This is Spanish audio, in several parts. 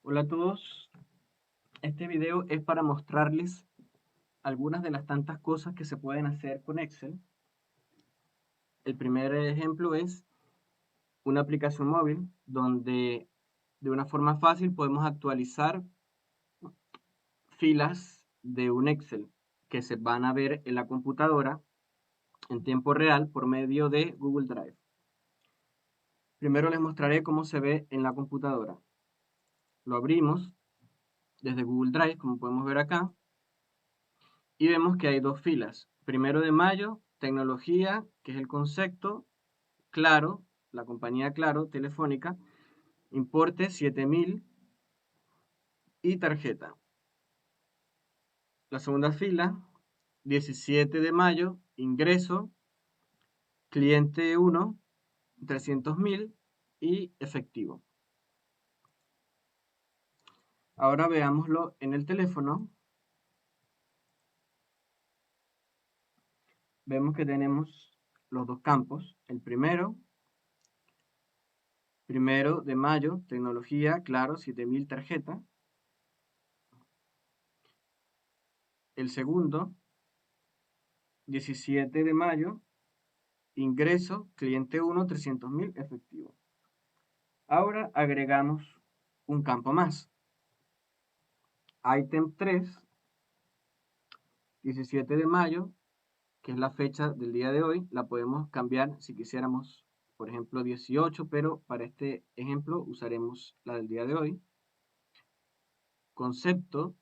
Hola a todos, este video es para mostrarles algunas de las tantas cosas que se pueden hacer con Excel. El primer ejemplo es una aplicación móvil donde de una forma fácil podemos actualizar filas de un Excel que se van a ver en la computadora en tiempo real por medio de Google Drive. Primero les mostraré cómo se ve en la computadora. Lo abrimos desde Google Drive, como podemos ver acá. Y vemos que hay dos filas. 1 de mayo, tecnología, que es el concepto, Claro, la compañía Claro, telefónica, importe 7000 y tarjeta. La segunda fila, 17 de mayo, ingreso, cliente 1, 300.000 y efectivo. Ahora veámoslo en el teléfono. Vemos que tenemos los dos campos. El primero, 1 de mayo, tecnología, Claro, 7000 tarjeta. El segundo, 17 de mayo, ingreso, cliente 1, 300.000 efectivo. Ahora agregamos un campo más. Item 3, 17 de mayo, que es la fecha del día de hoy, la podemos cambiar si quisiéramos, por ejemplo, 18, pero para este ejemplo usaremos la del día de hoy. Concepto,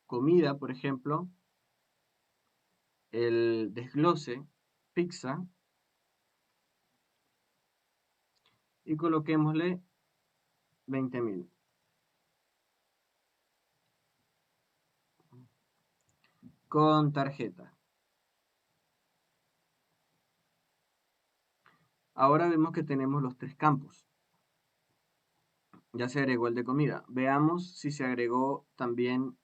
comida, por ejemplo, el desglose, pizza, y coloquémosle 20.000. Con tarjeta. Ahora vemos que tenemos los tres campos. Ya se agregó el de comida. Veamos si se agregó también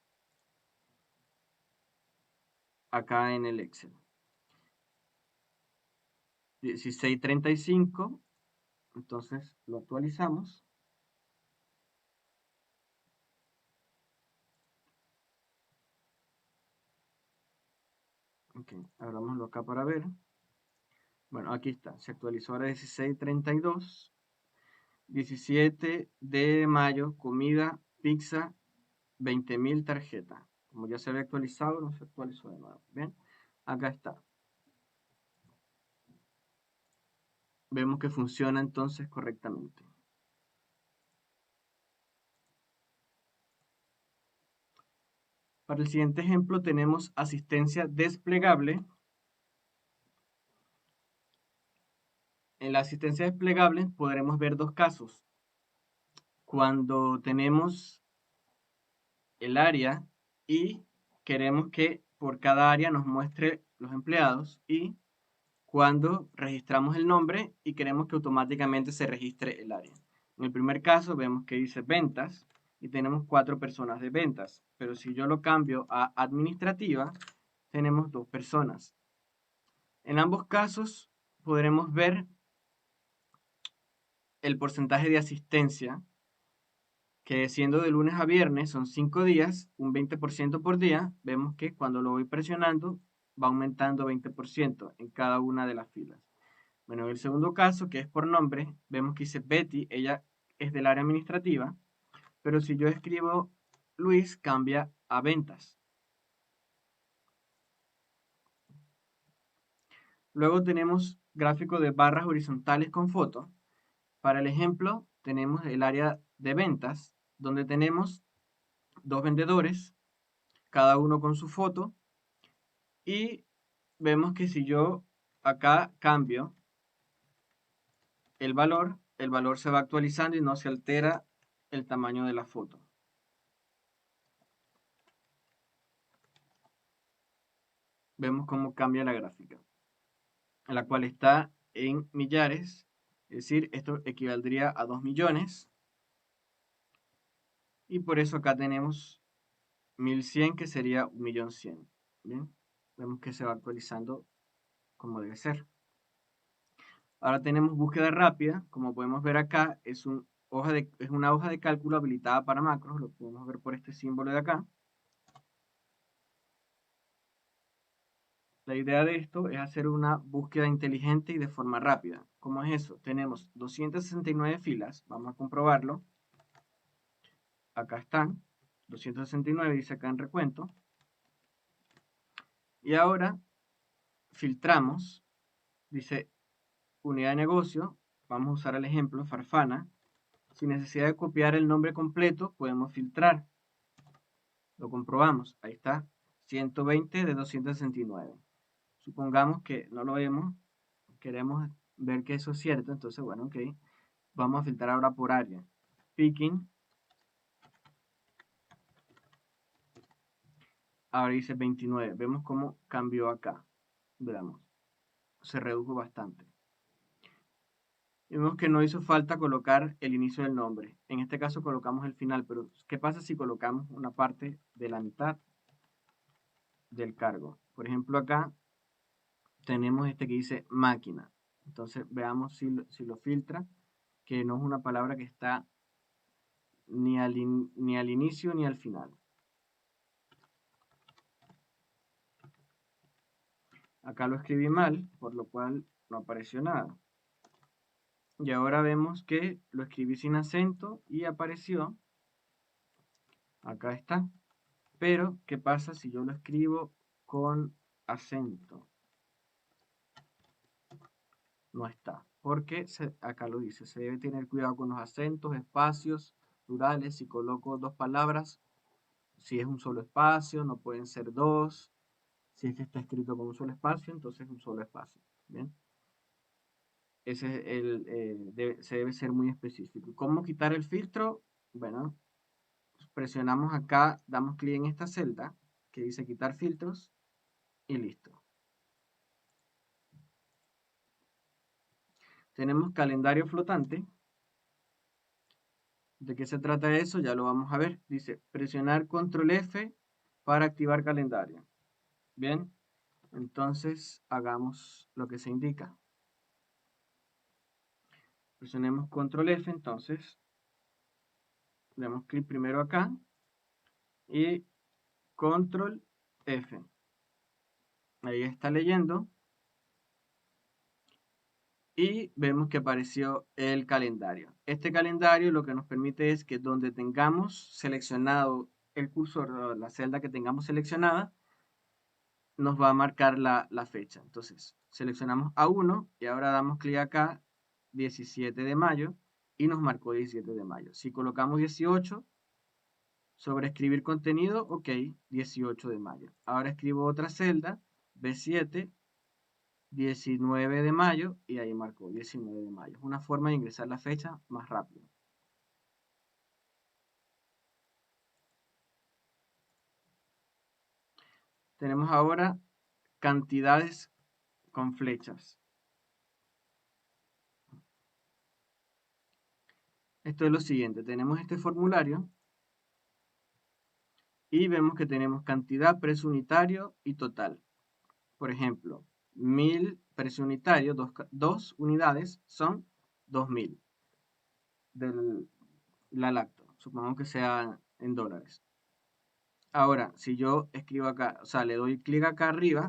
acá en el Excel. 1635. Entonces lo actualizamos. Ok, abrámoslo acá para ver. Bueno, aquí está. Se actualizó ahora 1632. 17 de mayo, comida, pizza, 20.000 tarjeta. Como ya se había actualizado, no se actualizó de nuevo. Bien, acá está. Vemos que funciona entonces correctamente. Para el siguiente ejemplo tenemos asistencia desplegable. En la asistencia desplegable podremos ver dos casos. Cuando tenemos el área y queremos que por cada área nos muestre los empleados, y cuando registramos el nombre y queremos que automáticamente se registre el área. En el primer caso vemos que dice ventas y tenemos 4 personas de ventas, pero si yo lo cambio a administrativa, tenemos 2 personas. En ambos casos podremos ver el porcentaje de asistencia, que siendo de lunes a viernes son 5 días, un 20% por día. Vemos que cuando lo voy presionando va aumentando 20% en cada una de las filas. Bueno, en el segundo caso, que es por nombre, vemos que dice Betty, ella es del área administrativa, pero si yo escribo Luis, cambia a ventas. Luego tenemos gráfico de barras horizontales con foto. Para el ejemplo, tenemos el área de ventas, donde tenemos 2 vendedores, cada uno con su foto, y vemos que si yo acá cambio el valor se va actualizando y no se altera el tamaño de la foto. Vemos cómo cambia la gráfica, en la cual está en millares, es decir, esto equivaldría a 2 millones, y por eso acá tenemos 1100, que sería 1.100.000. Bien, vemos que se va actualizando como debe ser. Ahora tenemos búsqueda rápida, como podemos ver acá, es un es una hoja de cálculo habilitada para macros, lo podemos ver por este símbolo de acá. La idea de esto es hacer una búsqueda inteligente y de forma rápida. ¿Cómo es eso? Tenemos 269 filas, vamos a comprobarlo. Acá están, 269 dice acá en recuento. Y ahora filtramos, dice unidad de negocio, vamos a usar el ejemplo Farfana. Sin necesidad de copiar el nombre completo, podemos filtrar. Lo comprobamos, ahí está, 120 de 269. Supongamos que no lo vemos, queremos ver que eso es cierto, entonces bueno, ok, vamos a filtrar ahora por área. Picking, ahora dice 29, vemos cómo cambió acá, veamos, se redujo bastante. Vemos que no hizo falta colocar el inicio del nombre, en este caso colocamos el final, pero ¿qué pasa si colocamos una parte de la mitad del cargo? Por ejemplo acá tenemos este que dice máquina. Entonces veamos si lo filtra, que no es una palabra que está ni al inicio ni al final. Acá lo escribí mal, por lo cual no apareció nada. Y ahora vemos que lo escribí sin acento y apareció. Acá está. Pero, ¿qué pasa si yo lo escribo con acento? No está. Porque acá lo dice, se debe tener cuidado con los acentos, espacios, plurales. Si coloco dos palabras, si es un solo espacio, no pueden ser dos. Si es que está escrito con un solo espacio, entonces es un solo espacio. ¿Bien? Ese es se debe ser muy específico. ¿Cómo quitar el filtro? Bueno, presionamos acá, damos clic en esta celda que dice quitar filtros y listo. Tenemos calendario flotante. ¿De qué se trata eso? Ya lo vamos a ver. Dice presionar control F para activar calendario. Bien, entonces hagamos lo que se indica. Presionemos control F, entonces damos clic primero acá y control F. Ahí está leyendo y vemos que apareció el calendario. Este calendario lo que nos permite es que donde tengamos seleccionado el cursor o la celda que tengamos seleccionada, nos va a marcar la fecha. Entonces, seleccionamos A1 y ahora damos clic acá, 17 de mayo, y nos marcó 17 de mayo. Si colocamos 18, sobre escribir contenido, ok, 18 de mayo. Ahora escribo otra celda, B7, 19 de mayo, y ahí marcó 19 de mayo. Es una forma de ingresar la fecha más rápido. Tenemos ahora cantidades con flechas. Esto es lo siguiente, tenemos este formulario y vemos que tenemos cantidad, precio unitario y total. Por ejemplo, 1000 precio unitario, dos unidades son 2000 de la lacto. Supongamos que sea en dólares. Ahora, si yo escribo acá, o sea, le doy clic acá arriba,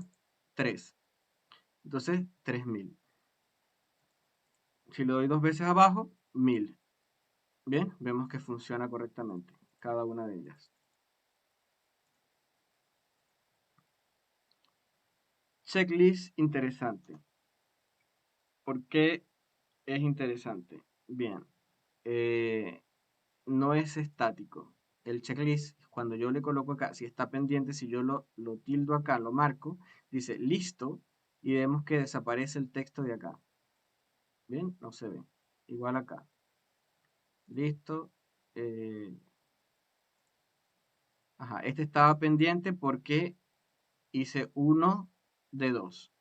3. Entonces, 3000. Si le doy dos veces abajo, 1000. Bien, vemos que funciona correctamente cada una de ellas. Checklist interesante. ¿Por qué es interesante? Bien, eh, no es estático. El checklist, cuando yo le coloco acá, si está pendiente, si yo lo tildo acá, lo marco, dice listo, y vemos que desaparece el texto de acá. Bien, no se ve. Igual acá. Listo. eh, ajá, este estaba pendiente porque hice uno de dos.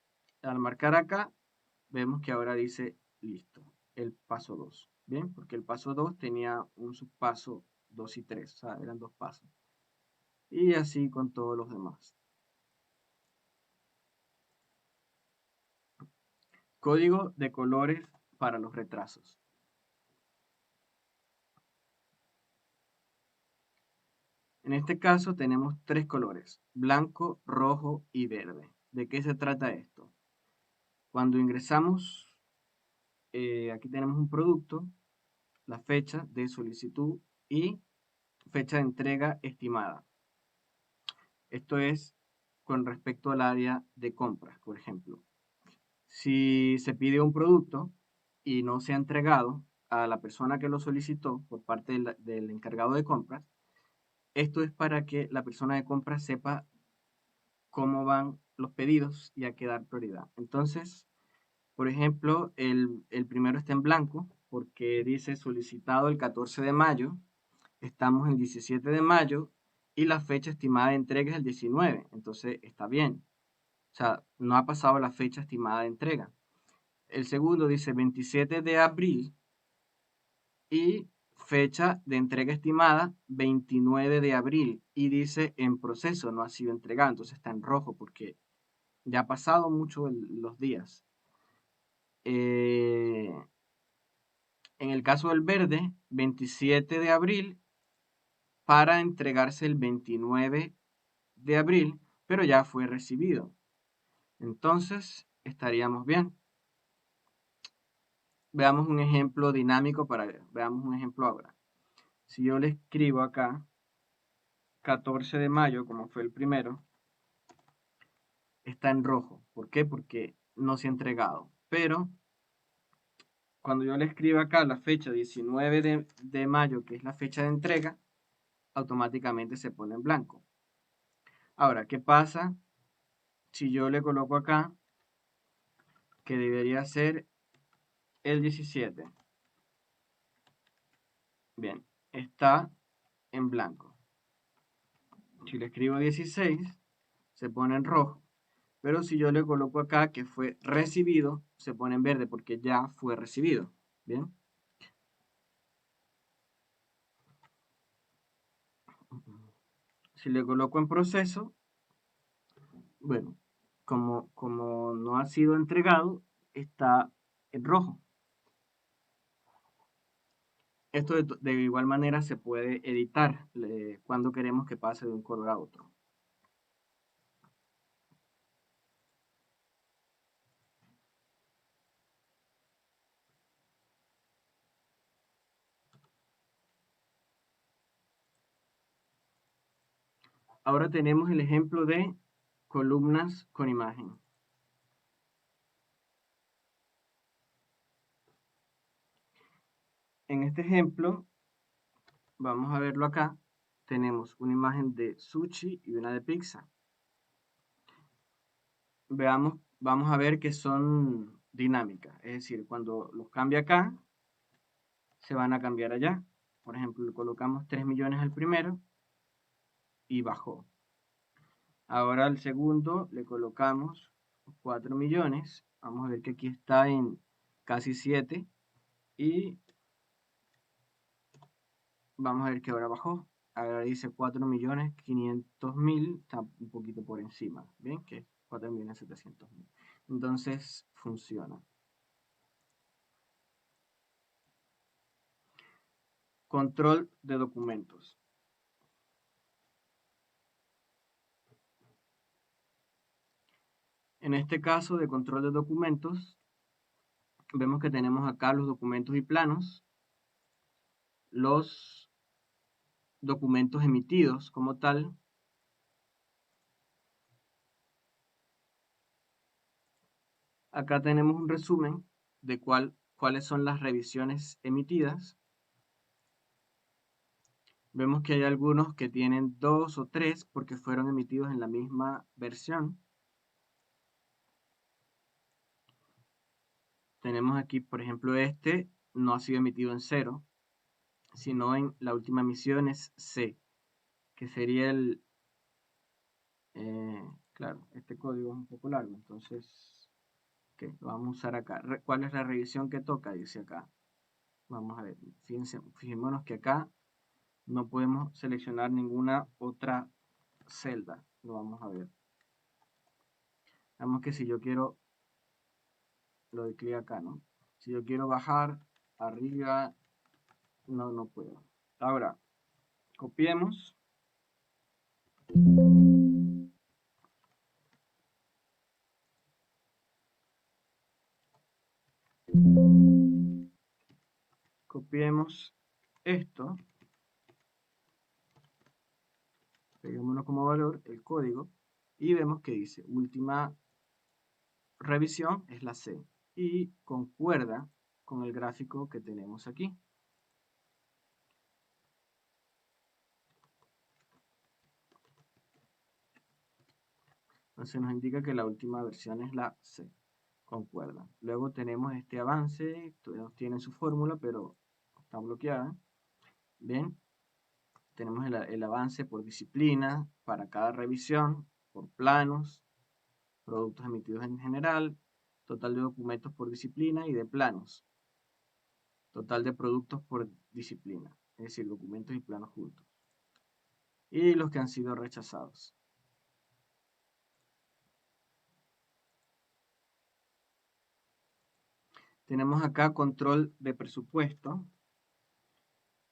Al marcar acá, vemos que ahora dice listo, el paso 2. Bien, porque el paso 2 tenía un subpaso 2 y 3, o sea, eran dos pasos. Y así con todos los demás. Código de colores para los retrasos. En este caso tenemos tres colores, blanco, rojo y verde. ¿De qué se trata esto? Cuando ingresamos, aquí tenemos un producto, la fecha de solicitud y fecha de entrega estimada. Esto es con respecto al área de compras, por ejemplo. Si se pide un producto y no se ha entregado a la persona que lo solicitó por parte del encargado de compras, esto es para que la persona de compras sepa cómo van los pedidos y a qué dar prioridad. Entonces, por ejemplo, el primero está en blanco porque dice solicitado el 14 de mayo, estamos en 17 de mayo y la fecha estimada de entrega es el 19, entonces está bien. O sea, no ha pasado la fecha estimada de entrega. El segundo dice 27 de abril y fecha de entrega estimada 29 de abril y dice en proceso, no ha sido entregado, entonces está en rojo porque ya ha pasado mucho los días. En el caso del verde, 27 de abril para entregarse el 29 de abril, pero ya fue recibido. Entonces, estaríamos bien. Veamos un ejemplo dinámico veamos un ejemplo ahora. Si yo le escribo acá 14 de mayo, como fue el primero, está en rojo. ¿Por qué? Porque no se ha entregado. Pero cuando yo le escribo acá la fecha 19 de mayo, que es la fecha de entrega, automáticamente se pone en blanco. Ahora, ¿qué pasa si yo le coloco acá que debería ser el 17? Bien, está en blanco. Si le escribo 16, se pone en rojo. Pero si yo le coloco acá que fue recibido, se pone en verde porque ya fue recibido. Bien. Si le coloco en proceso, bueno, como no ha sido entregado, está en rojo. Esto de igual manera se puede editar cuando queremos que pase de un color a otro. Ahora tenemos el ejemplo de columnas con imagen. En este ejemplo, vamos a verlo acá, tenemos una imagen de sushi y una de pizza. Veamos, vamos a ver que son dinámicas, es decir, cuando los cambia acá, se van a cambiar allá. Por ejemplo, le colocamos 3 millones al primero y bajó. Ahora al segundo le colocamos 4 millones. Vamos a ver que aquí está en casi 7 y vamos a ver que ahora bajó. Ahora dice 4.500.000, está un poquito por encima, ¿bien? Que es 4.700.000. Entonces funciona. Control de documentos. En este caso de control de documentos, vemos que tenemos acá los documentos y planos, los documentos emitidos como tal. Acá tenemos un resumen de cuáles son las revisiones emitidas. Vemos que hay algunos que tienen 2 o 3 porque fueron emitidos en la misma versión. Tenemos aquí, por ejemplo, este no ha sido emitido en 0, sino en la última emisión es C, que sería claro, este código es un poco largo, entonces, lo vamos a usar acá. ¿Cuál es la revisión que toca? Dice acá. Vamos a ver, fijémonos que acá no podemos seleccionar ninguna otra celda. Lo vamos a ver. Vamos que si yo quiero, lo doy clic acá, ¿no? Si yo quiero bajar arriba, no puedo. Ahora, copiemos Copiemos esto, peguémoslo como valor, el código, y vemos que dice última revisión es la C y concuerda con el gráfico que tenemos aquí. Entonces nos indica que la última versión es la C. Concuerda. Luego tenemos este avance, todos tienen su fórmula, pero está bloqueada. Bien, tenemos el avance por disciplina para cada revisión, por planos, productos emitidos en general, total de documentos por disciplina y de planos, total de productos por disciplina, es decir, documentos y planos juntos, y los que han sido rechazados. Tenemos acá control de presupuesto.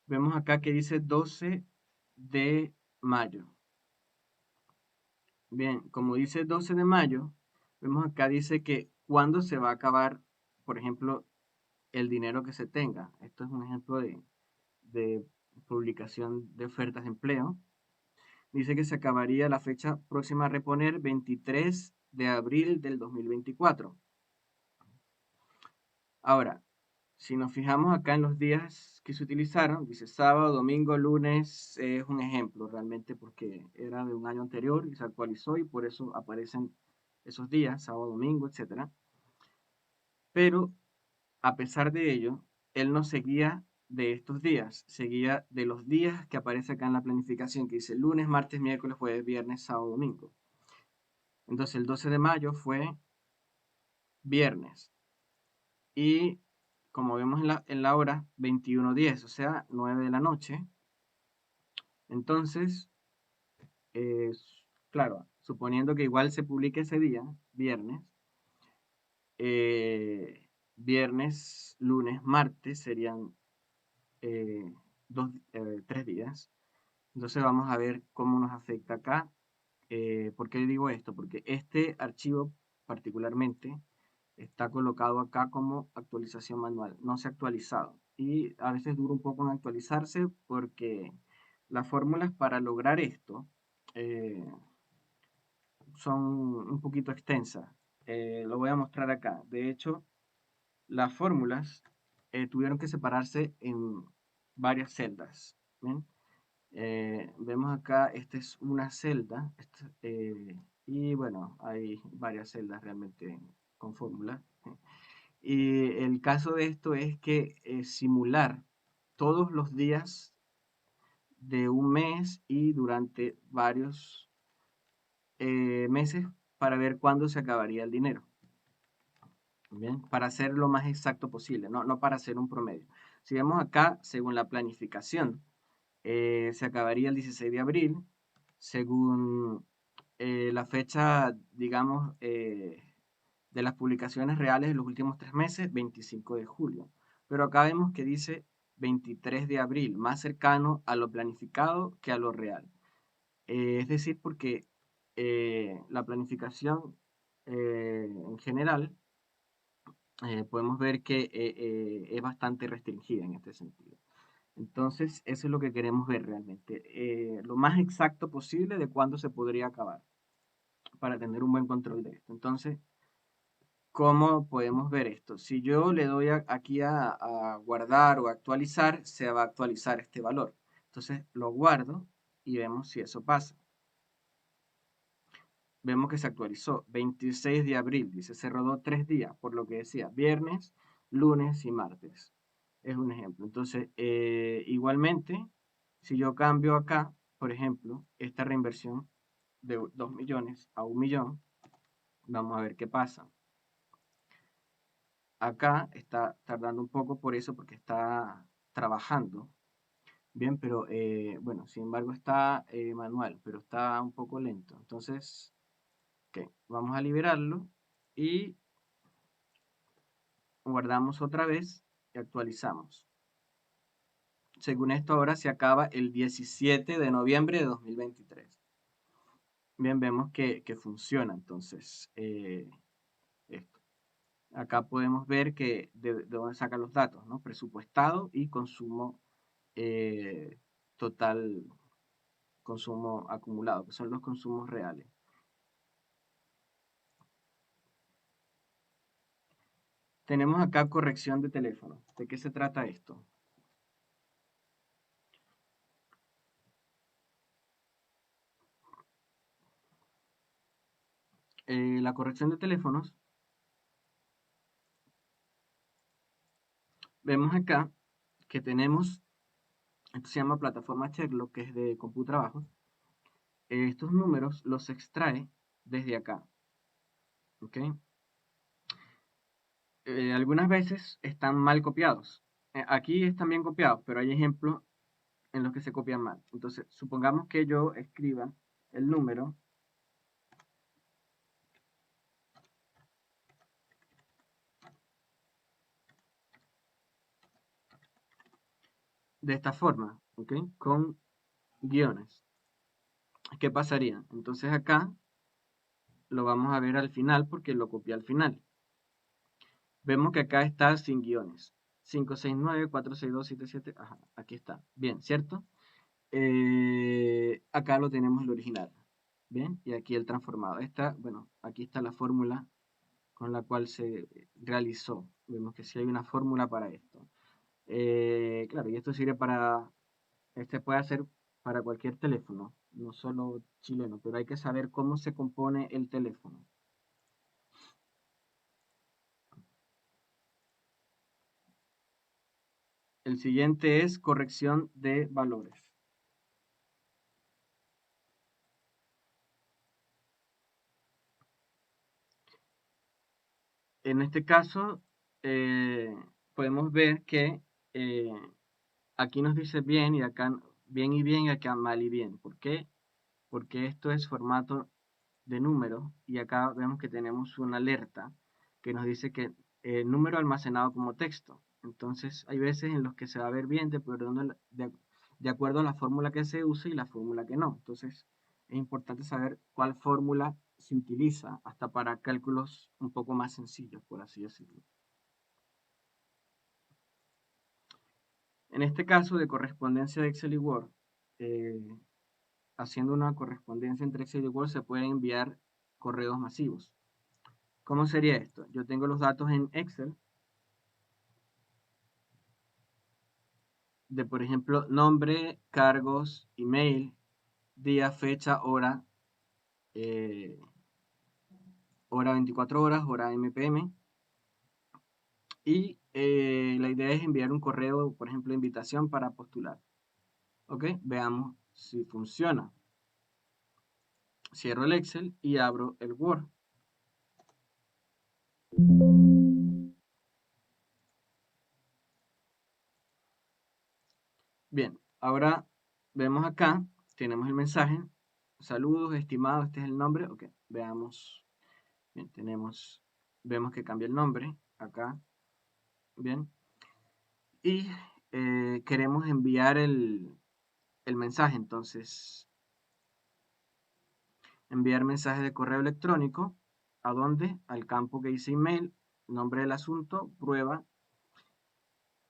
Vemos acá que dice 12 de mayo. Bien, como dice 12 de mayo, vemos acá dice que cuándo se va a acabar, por ejemplo, el dinero que se tenga. Esto es un ejemplo de publicación de ofertas de empleo. Dice que se acabaría la fecha próxima a reponer 23 de abril del 2024. Ahora, si nos fijamos acá en los días que se utilizaron, dice sábado, domingo, lunes, es un ejemplo realmente porque era de un año anterior y se actualizó y por eso aparecen esos días, sábado, domingo, etcétera. Pero a pesar de ello, él no seguía de estos días, seguía de los días que aparece acá en la planificación, que dice lunes, martes, miércoles, jueves, viernes, sábado, domingo. Entonces el 12 de mayo fue viernes y como vemos en la hora 21:10, o sea, 9 de la noche. Entonces, claro, suponiendo que igual se publique ese día, viernes, viernes, lunes, martes serían eh, 3 días. Entonces vamos a ver cómo nos afecta acá. ¿Por qué digo esto? Porque este archivo particularmente está colocado acá como actualización manual, no se ha actualizado. Y a veces dura un poco en actualizarse porque las fórmulas para lograr esto eh, son un poquito extensas. Lo voy a mostrar acá. De hecho, las fórmulas tuvieron que separarse en varias celdas. ¿Bien? Vemos acá, esta es una celda, y bueno, hay varias celdas realmente con fórmula. Y el caso de esto es que simular todos los días de un mes y durante varios meses para ver cuándo se acabaría el dinero. Bien, para hacer lo más exacto posible, no para hacer un promedio. Si vemos acá, según la planificación, se acabaría el 16 de abril, según la fecha, digamos, de las publicaciones reales de los últimos 3 meses, 25 de julio. Pero acá vemos que dice 23 de abril, más cercano a lo planificado que a lo real. Es decir, porque la planificación en general podemos ver que es bastante restringida en este sentido. Entonces, eso es lo que queremos ver realmente, lo más exacto posible de cuándo se podría acabar, para tener un buen control de esto. Entonces, ¿cómo podemos ver esto? Si yo le doy aquí a guardar o actualizar, se va a actualizar este valor. Entonces, lo guardo y vemos si eso pasa. Vemos que se actualizó 26 de abril, dice, se rodó 3 días, por lo que decía, viernes, lunes y martes. Es un ejemplo. Entonces, igualmente, si yo cambio acá, por ejemplo, esta reinversión de 2 millones a 1 millón, vamos a ver qué pasa. Acá está tardando un poco por eso, porque está trabajando. Bien, pero bueno, sin embargo está manual, pero está un poco lento. Entonces, ok, vamos a liberarlo y guardamos otra vez y actualizamos. Según esto ahora se acaba el 17 de noviembre de 2023. bien, vemos que funciona. Entonces, esto. Acá podemos ver que de dónde saca los datos, ¿no? Presupuestado y consumo total, consumo acumulado, que son los consumos reales. Tenemos acá corrección de teléfono. ¿De qué se trata esto? La corrección de teléfonos, vemos acá que tenemos, esto se llama plataforma Checklock, que es de CompuTrabajo. Estos números los extrae desde acá, ¿ok? Algunas veces están mal copiados. Aquí están bien copiados, pero hay ejemplos en los que se copian mal. Entonces, supongamos que yo escriba el número de esta forma, ¿ok? Con guiones. ¿Qué pasaría? Entonces acá lo vamos a ver al final porque lo copié al final. Vemos que acá está sin guiones. 569, 462, 77. Ajá, aquí está. Bien, ¿cierto? Acá lo tenemos el original. Bien, y aquí el transformado. Bueno, aquí está la fórmula con la cual se realizó. Vemos que sí hay una fórmula para esto. Claro, y esto sirve para, este puede ser para cualquier teléfono, no solo chileno, pero hay que saber cómo se compone el teléfono. El siguiente es corrección de valores. En este caso, eh, podemos ver que eh, aquí nos dice bien y acá bien y acá mal y bien. ¿Por qué? Porque esto es formato de número y acá vemos que tenemos una alerta que nos dice que el número almacenado como texto. Entonces hay veces en los que se va a ver bien de acuerdo a la fórmula que se usa y la fórmula que no. Entonces es importante saber cuál fórmula se utiliza hasta para cálculos un poco más sencillos, por así decirlo. En este caso de correspondencia de Excel y Word, eh, haciendo una correspondencia entre Excel y Word se pueden enviar correos masivos. ¿Cómo sería esto? Yo tengo los datos en Excel de, por ejemplo, nombre, cargos, email, día, fecha, hora, eh, hora 24 horas, hora MPM. Y la idea es enviar un correo, por ejemplo, invitación para postular. ¿Ok? Veamos si funciona. Cierro el Excel y abro el Word. Bien, ahora vemos acá, tenemos el mensaje. Saludos, estimado, este es el nombre. Ok, veamos. Bien, vemos que cambia el nombre acá. Bien, y queremos enviar el mensaje. Entonces, enviar mensaje de correo electrónico. ¿A dónde? Al campo que dice email, nombre del asunto, prueba.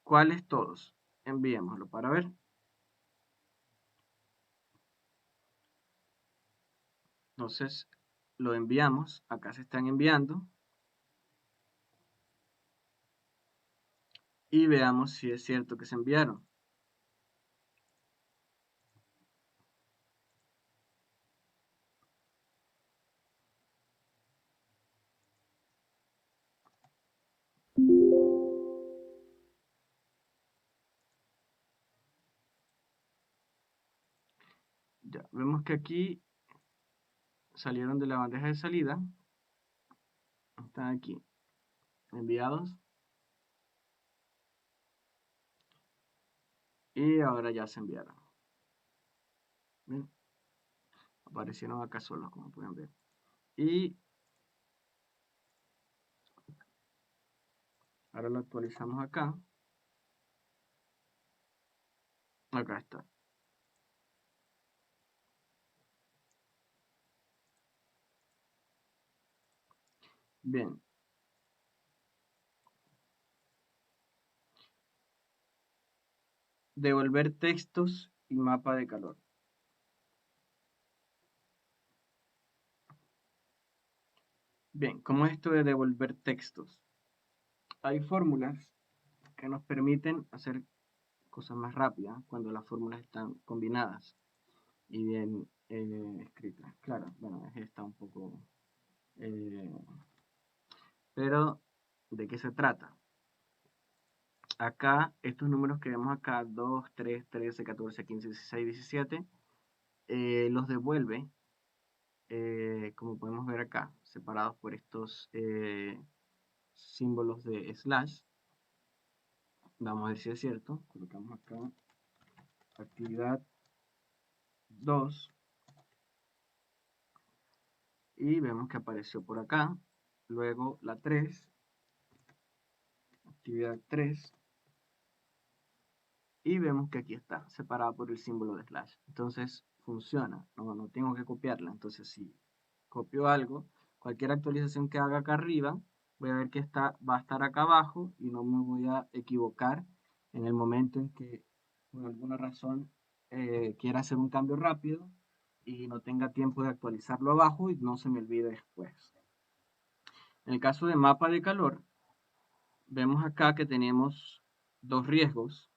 ¿Cuáles todos? Enviémoslo para ver. Entonces, lo enviamos. Acá se están enviando. Y veamos si es cierto que se enviaron. Ya, vemos que aquí salieron de la bandeja de salida. Están aquí, enviados. Y ahora ya se enviaron. Bien, aparecieron acá solos, como pueden ver. Y ahora lo actualizamos acá. Acá está. Bien, devolver textos y mapa de calor. Bien, ¿cómo es esto de devolver textos? Hay fórmulas que nos permiten hacer cosas más rápidas cuando las fórmulas están combinadas y bien escritas. Claro, bueno, es esta un poco... eh, pero, ¿de qué se trata? Acá, estos números que vemos acá, 2, 3, 13, 14, 15, 16, 17, los devuelve, como podemos ver acá, separados por estos símbolos de slash. Vamos a ver si es cierto. Colocamos acá actividad 2 y vemos que apareció por acá. Luego la 3, actividad 3, y vemos que aquí está, separada por el símbolo de slash. Entonces funciona, no tengo que copiarla. Entonces si copio algo, cualquier actualización que haga acá arriba, voy a ver que va a estar acá abajo y no me voy a equivocar en el momento en que por alguna razón quiera hacer un cambio rápido y no tenga tiempo de actualizarlo abajo y no se me olvide después. En el caso de mapa de calor, vemos acá que tenemos dos riesgos.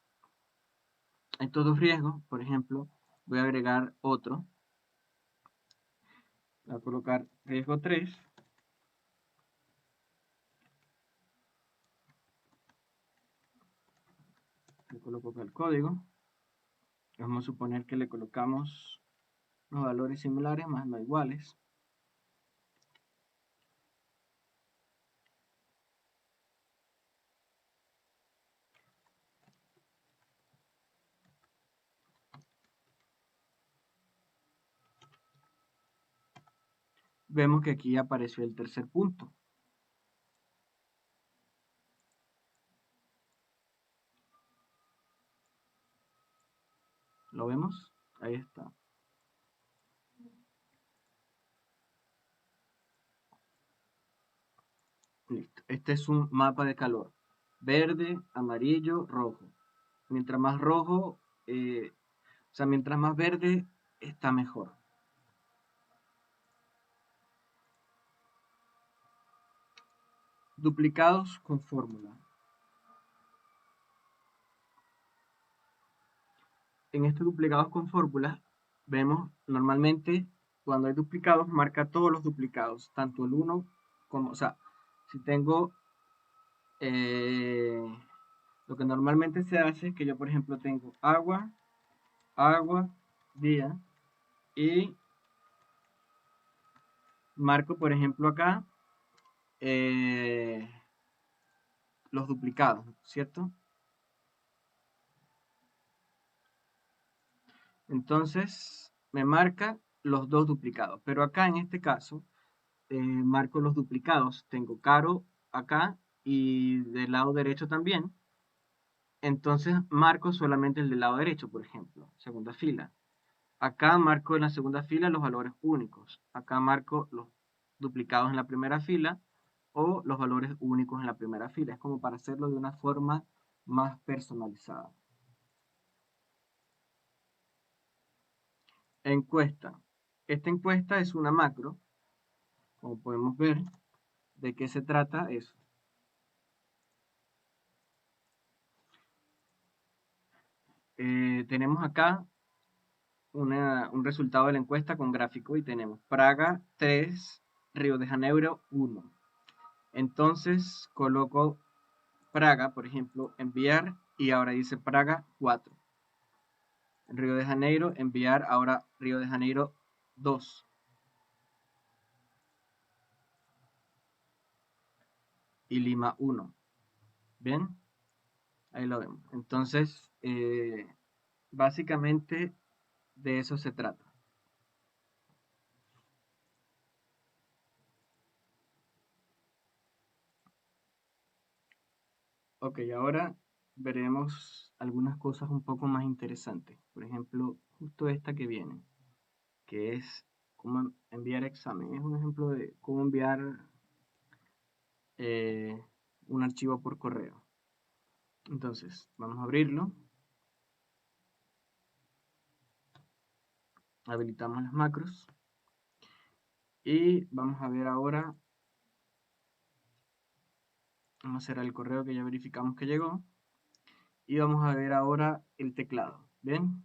Estos dos riesgos, por ejemplo, voy a agregar otro. Voy a colocar riesgo 3. Le coloco acá el código. Vamos a suponer que le colocamos los valores similares más no iguales. Vemos que aquí apareció el tercer punto. ¿Lo vemos? Ahí está. Listo. Este es un mapa de calor. Verde, amarillo, rojo. Mientras más rojo, o sea, mientras más verde, está mejor. Duplicados con fórmula. En estos duplicados con fórmula, vemos normalmente cuando hay duplicados, marca todos los duplicados, tanto el 1 como, o sea, si tengo, eh, lo que normalmente se hace es que yo, por ejemplo, tengo agua, agua, día, y marco, por ejemplo, acá eh, los duplicados, ¿cierto? Entonces, me marca los dos duplicados, pero acá en este caso, marco los duplicados. Tengo caro acá y del lado derecho también. Entonces marco solamente el del lado derecho, por ejemplo, segunda fila. Acá marco en la segunda fila los valores únicos. Acá marco los duplicados en la primera fila o los valores únicos en la primera fila. Es como para hacerlo de una forma más personalizada. Encuesta. Esta encuesta es una macro. Como podemos ver, ¿de qué se trata eso? Tenemos acá un resultado de la encuesta con gráfico y tenemos Praga 3, Río de Janeiro 1. Entonces coloco Praga, por ejemplo, enviar y ahora dice Praga 4. Río de Janeiro, enviar, ahora Río de Janeiro 2. Y Lima 1. ¿Bien? Ahí lo vemos. Entonces, básicamente de eso se trata. Ok, ahora veremos algunas cosas un poco más interesantes. Por ejemplo, justo esta que viene, que es cómo enviar examen. Es un ejemplo de cómo enviar un archivo por correo. Entonces, vamos a abrirlo. Habilitamos las macros. Y vamos a ver ahora, vamos a cerrar el correo que ya verificamos que llegó. Y vamos a ver ahora el teclado. ¿Ven?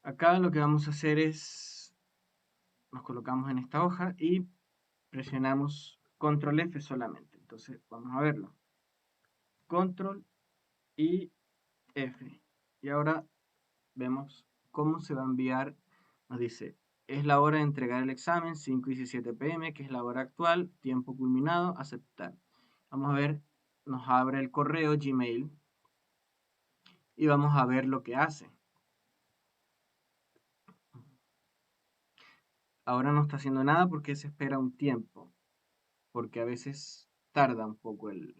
Acá lo que vamos a hacer es, nos colocamos en esta hoja y presionamos Control F solamente. Entonces, vamos a verlo. Control y F. Y ahora vemos cómo se va a enviar. Nos dice, es la hora de entregar el examen, 5:17 p.m., que es la hora actual, tiempo culminado, aceptar. Vamos a ver, nos abre el correo Gmail y vamos a ver lo que hace. Ahora no está haciendo nada porque se espera un tiempo, porque a veces tarda un poco el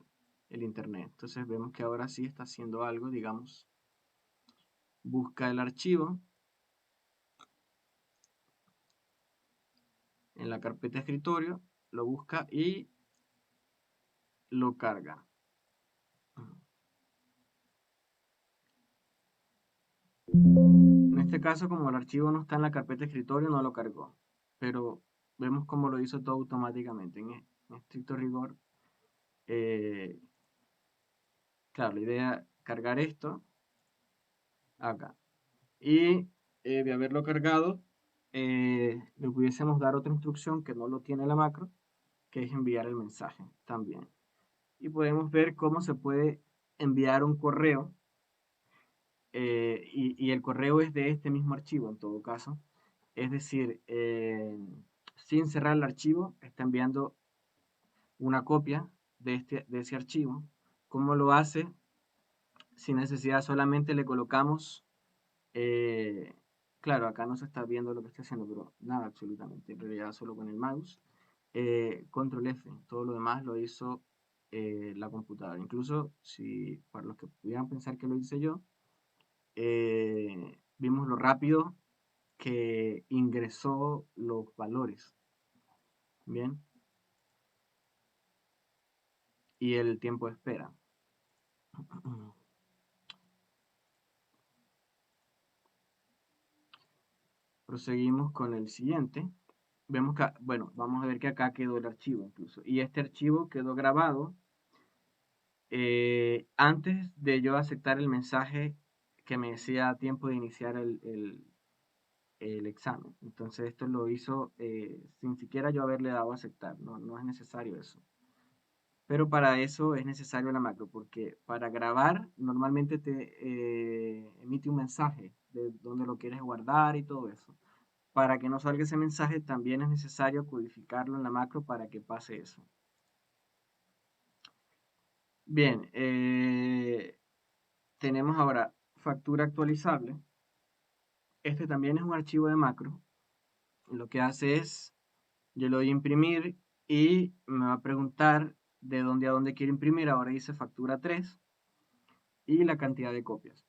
internet. Entonces vemos que ahora sí está haciendo algo, digamos, busca el archivo en la carpeta escritorio, lo busca y lo carga. En este caso, como el archivo no está en la carpeta escritorio, no lo cargó. Pero vemos cómo lo hizo todo automáticamente. En estricto rigor, eh, claro, la idea es cargar esto acá. Y de haberlo cargado, le pudiésemos dar otra instrucción que no lo tiene la macro, que es enviar el mensaje también. Y podemos ver cómo se puede enviar un correo, y el correo es de este mismo archivo en todo caso. Es decir, sin cerrar el archivo, está enviando una copia de ese archivo. ¿Cómo lo hace? Sin necesidad, solamente le colocamos, eh, claro, acá no se está viendo lo que estoy haciendo, pero nada absolutamente, en realidad solo con el mouse. Control F, todo lo demás lo hizo la computadora. Incluso si para los que pudieran pensar que lo hice yo, vimos lo rápido que ingresó los valores, ¿bien? Y el tiempo de espera. Proseguimos con el siguiente. Vemos que, bueno, vamos a ver que acá quedó el archivo incluso. Y este archivo quedó grabado antes de yo aceptar el mensaje que me decía tiempo de iniciar el examen. Entonces esto lo hizo sin siquiera yo haberle dado a aceptar. No, no es necesario eso. Pero para eso es necesario la macro, porque para grabar normalmente te emite un mensaje de dónde lo quieres guardar y todo eso. Para que no salga ese mensaje también es necesario codificarlo en la macro para que pase eso. Bien, tenemos ahora factura actualizable. Este también es un archivo de macro. Lo que hace es, yo le doy a imprimir y me va a preguntar de dónde a dónde quiero imprimir. Ahora dice factura 3 y la cantidad de copias.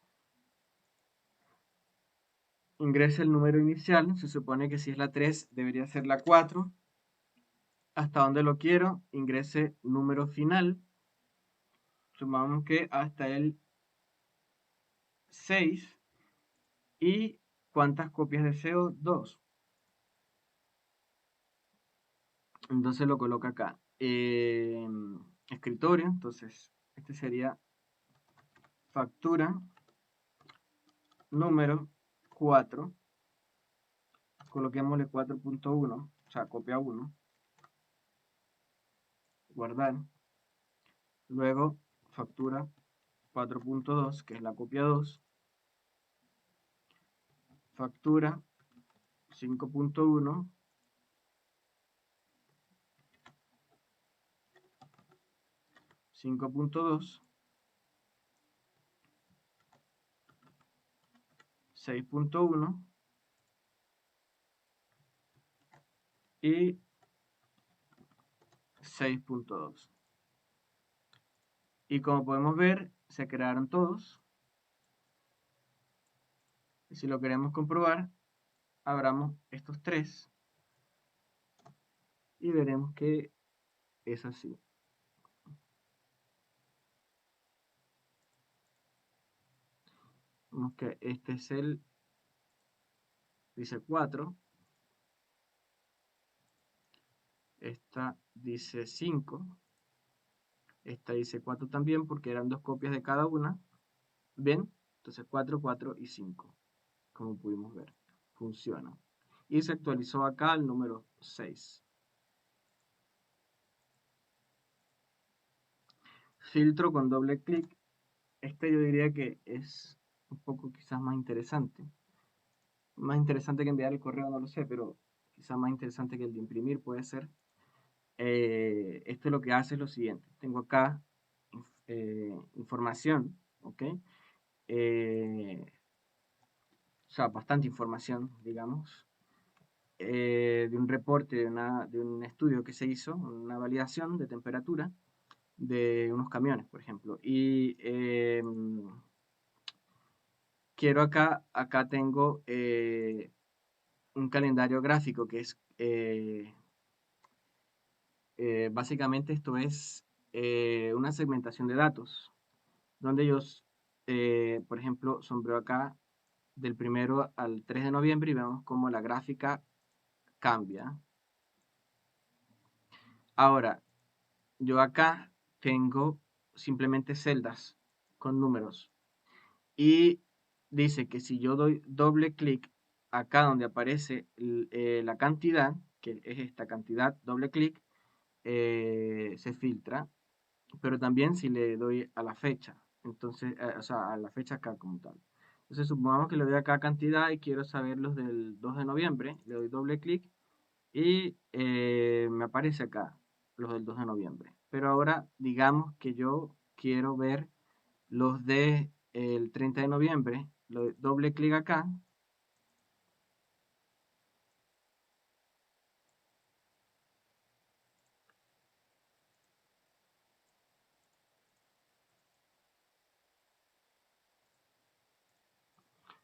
Ingrese el número inicial, se supone que si es la 3 debería ser la 4. Hasta donde lo quiero, ingrese número final. Sumamos que hasta el 6. ¿Y cuántas copias deseo? 2. Entonces lo coloca acá. Escritorio, entonces este sería factura número 4. Coloquémosle 4.1, o sea, copia 1. Guardar. Luego factura 4.2, que es la copia 2. Factura 5.1. Cinco punto dos, 6.1 y 6.2. Y como podemos ver, se crearon todos. Y si lo queremos comprobar, abramos estos tres y veremos que es así. Vemos que este es dice 4, esta dice 5, esta dice 4 también porque eran dos copias de cada una. Bien, entonces 4, 4 y 5, como pudimos ver, funciona. Y se actualizó acá el número 6. Filtro con doble clic. Este yo diría que es un poco quizás más interesante. Más interesante que enviar el correo, no lo sé, pero quizás más interesante que el de imprimir puede ser. Esto lo que hace es lo siguiente. Tengo acá información, ¿ok? O sea, bastante información, digamos, de un reporte, de un estudio que se hizo, una validación de temperatura de unos camiones, por ejemplo. Y quiero acá tengo un calendario gráfico que es, básicamente esto es una segmentación de datos, donde ellos, por ejemplo, sombreo acá del 1 al 3 de noviembre y vemos cómo la gráfica cambia. Ahora, yo acá tengo simplemente celdas con números y dice que si yo doy doble clic acá donde aparece la cantidad, que es esta cantidad, doble clic, se filtra, pero también si le doy a la fecha, entonces, o sea, a la fecha acá como tal. Entonces supongamos que le doy acá cantidad y quiero saber los del 2 de noviembre, le doy doble clic y me aparece acá los del 2 de noviembre. Pero ahora digamos que yo quiero ver los de el 30 de noviembre, le doy doble clic acá.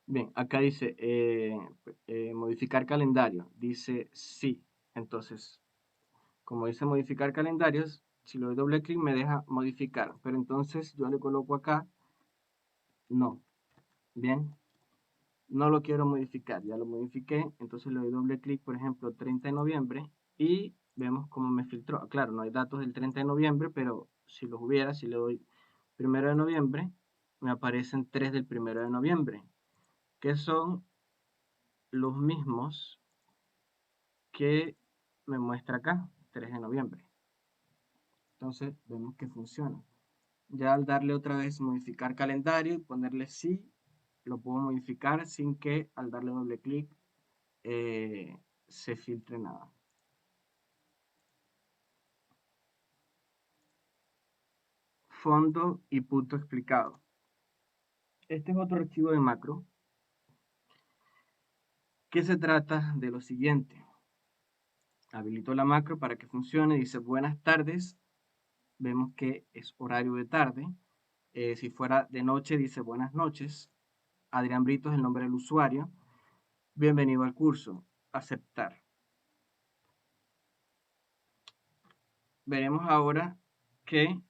Bien, acá dice modificar calendario, dice sí. Entonces, como dice modificar calendarios, si le doy doble clic me deja modificar, pero entonces yo le coloco acá no. Bien, no lo quiero modificar, ya lo modifiqué, entonces le doy doble clic, por ejemplo, 30 de noviembre y vemos cómo me filtró. Claro, no hay datos del 30 de noviembre, pero si los hubiera, si le doy 1 de noviembre, me aparecen 3 del 1 de noviembre, que son los mismos que me muestra acá, 3 de noviembre. Entonces vemos que funciona. Ya al darle otra vez modificar calendario y ponerle sí, lo puedo modificar sin que al darle doble clic se filtre nada. Fondo y punto explicado. Este es otro archivo de macro que se trata de lo siguiente. Habilito la macro para que funcione. Dice buenas tardes. Vemos que es horario de tarde. Si fuera de noche dice buenas noches. Adrián Brito es el nombre del usuario. Bienvenido al curso. Aceptar. Veremos ahora que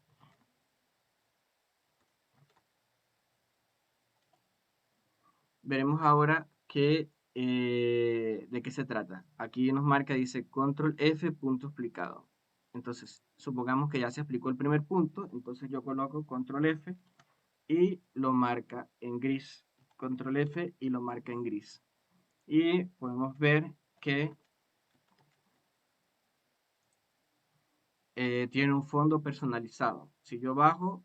de qué se trata. Aquí nos marca, dice control F punto explicado. Entonces, supongamos que ya se explicó el primer punto, entonces yo coloco control F y lo marca en gris. Control F y lo marca en gris. Y podemos ver que tiene un fondo personalizado. Si yo bajo,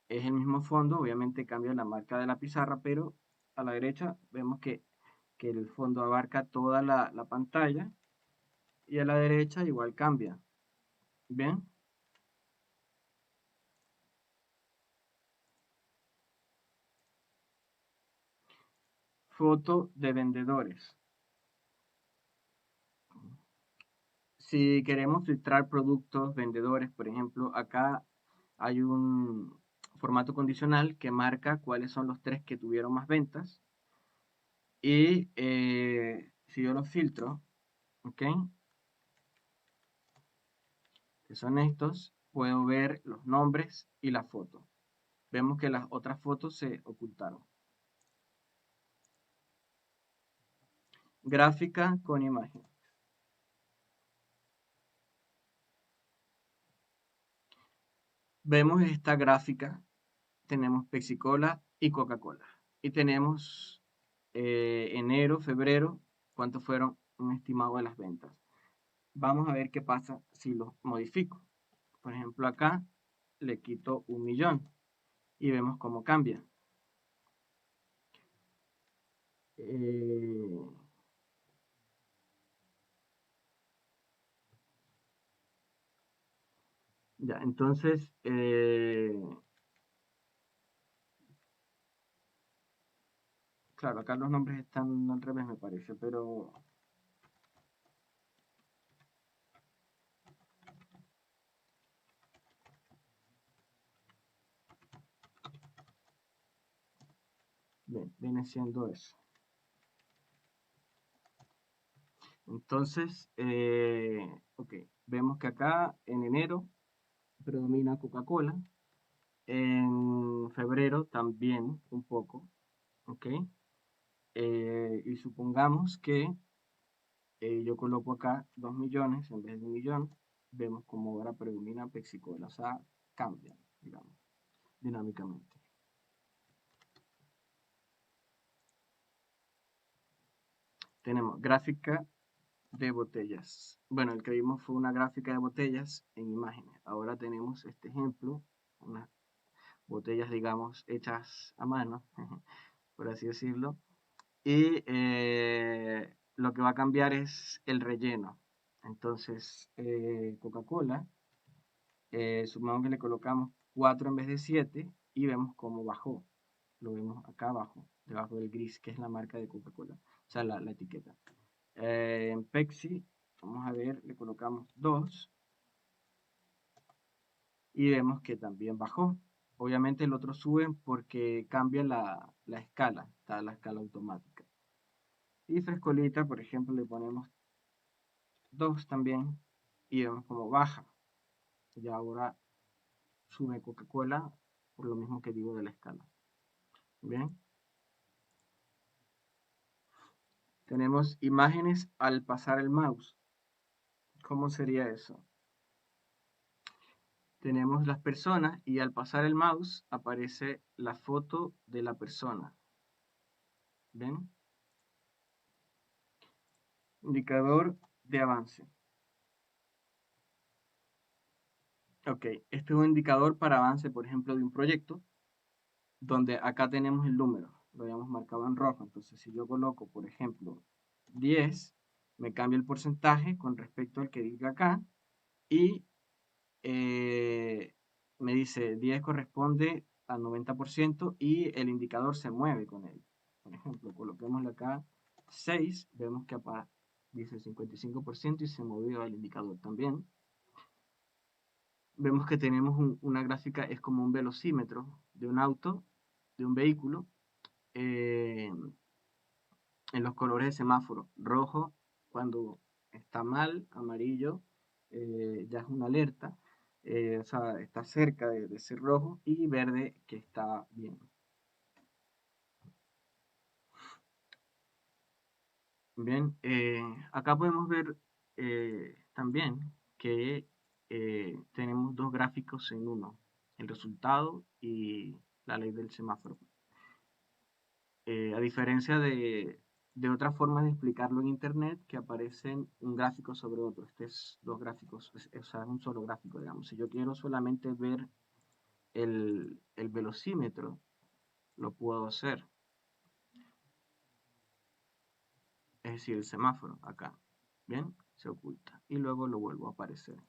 es el mismo fondo, obviamente cambia la marca de la pizarra, pero a la derecha vemos que el fondo abarca toda la pantalla y a la derecha igual cambia. Bien, foto de vendedores. Si queremos filtrar productos, vendedores, por ejemplo, acá hay un formato condicional que marca cuáles son los tres que tuvieron más ventas. Y si yo los filtro, ¿ok? que son estos, puedo ver los nombres y las fotos. Vemos que las otras fotos se ocultaron. Gráfica con imagen. Vemos esta gráfica, tenemos Pepsi-Cola y Coca-Cola. Y tenemos enero, febrero, cuántos fueron un estimado de las ventas. Vamos a ver qué pasa si los modifico. Por ejemplo, acá le quito 1.000.000 y vemos cómo cambia. Eh, ya, entonces, claro, acá los nombres están al revés, me parece, pero bien, viene siendo eso. Entonces, ok, vemos que acá en enero predomina Coca-Cola, en febrero también un poco, ok, y supongamos que yo coloco acá 2.000.000 en vez de 1.000.000, vemos como ahora predomina Pepsi-Cola, o sea, cambian, digamos, dinámicamente. Tenemos gráfica de botellas. Bueno, el que vimos fue una gráfica de botellas en imágenes. Ahora tenemos este ejemplo, unas botellas, digamos, hechas a mano, por así decirlo. Y lo que va a cambiar es el relleno. Entonces, Coca-Cola, supongamos que le colocamos 4 en vez de 7 y vemos cómo bajó. Lo vemos acá abajo, debajo del gris, que es la marca de Coca-Cola, o sea, la etiqueta. En Pepsi, vamos a ver, le colocamos 2 y vemos que también bajó. Obviamente el otro sube porque cambia la escala, está la escala automática. Y Frescolita, por ejemplo, le ponemos 2 también y vemos cómo baja. Y ahora sube Coca-Cola por lo mismo que digo de la escala. Bien, tenemos imágenes al pasar el mouse. ¿Cómo sería eso? Tenemos las personas y al pasar el mouse aparece la foto de la persona. ¿Ven? Indicador de avance. Ok, este es un indicador para avance, por ejemplo, de un proyecto, donde acá tenemos el número, lo habíamos marcado en rojo. Entonces, si yo coloco, por ejemplo, 10, me cambia el porcentaje con respecto al que diga acá y me dice 10 corresponde al 90% y el indicador se mueve con él. Por ejemplo, coloquémosle acá 6, vemos que dice 55% y se movió el indicador también. Vemos que tenemos una gráfica, es como un velocímetro de un auto, de un vehículo, eh, en los colores de semáforo. Rojo cuando está mal, amarillo ya es una alerta, o sea, está cerca de ser rojo, y verde que está bien. Bien, acá podemos ver también que tenemos dos gráficos en uno, el resultado y la ley del semáforo. A diferencia de otras formas de explicarlo en Internet que aparecen un gráfico sobre otro. Este es dos gráficos, o sea, es un solo gráfico, digamos. Si yo quiero solamente ver el velocímetro, lo puedo hacer. Es decir, el semáforo acá. Bien, se oculta. Y luego lo vuelvo a aparecer.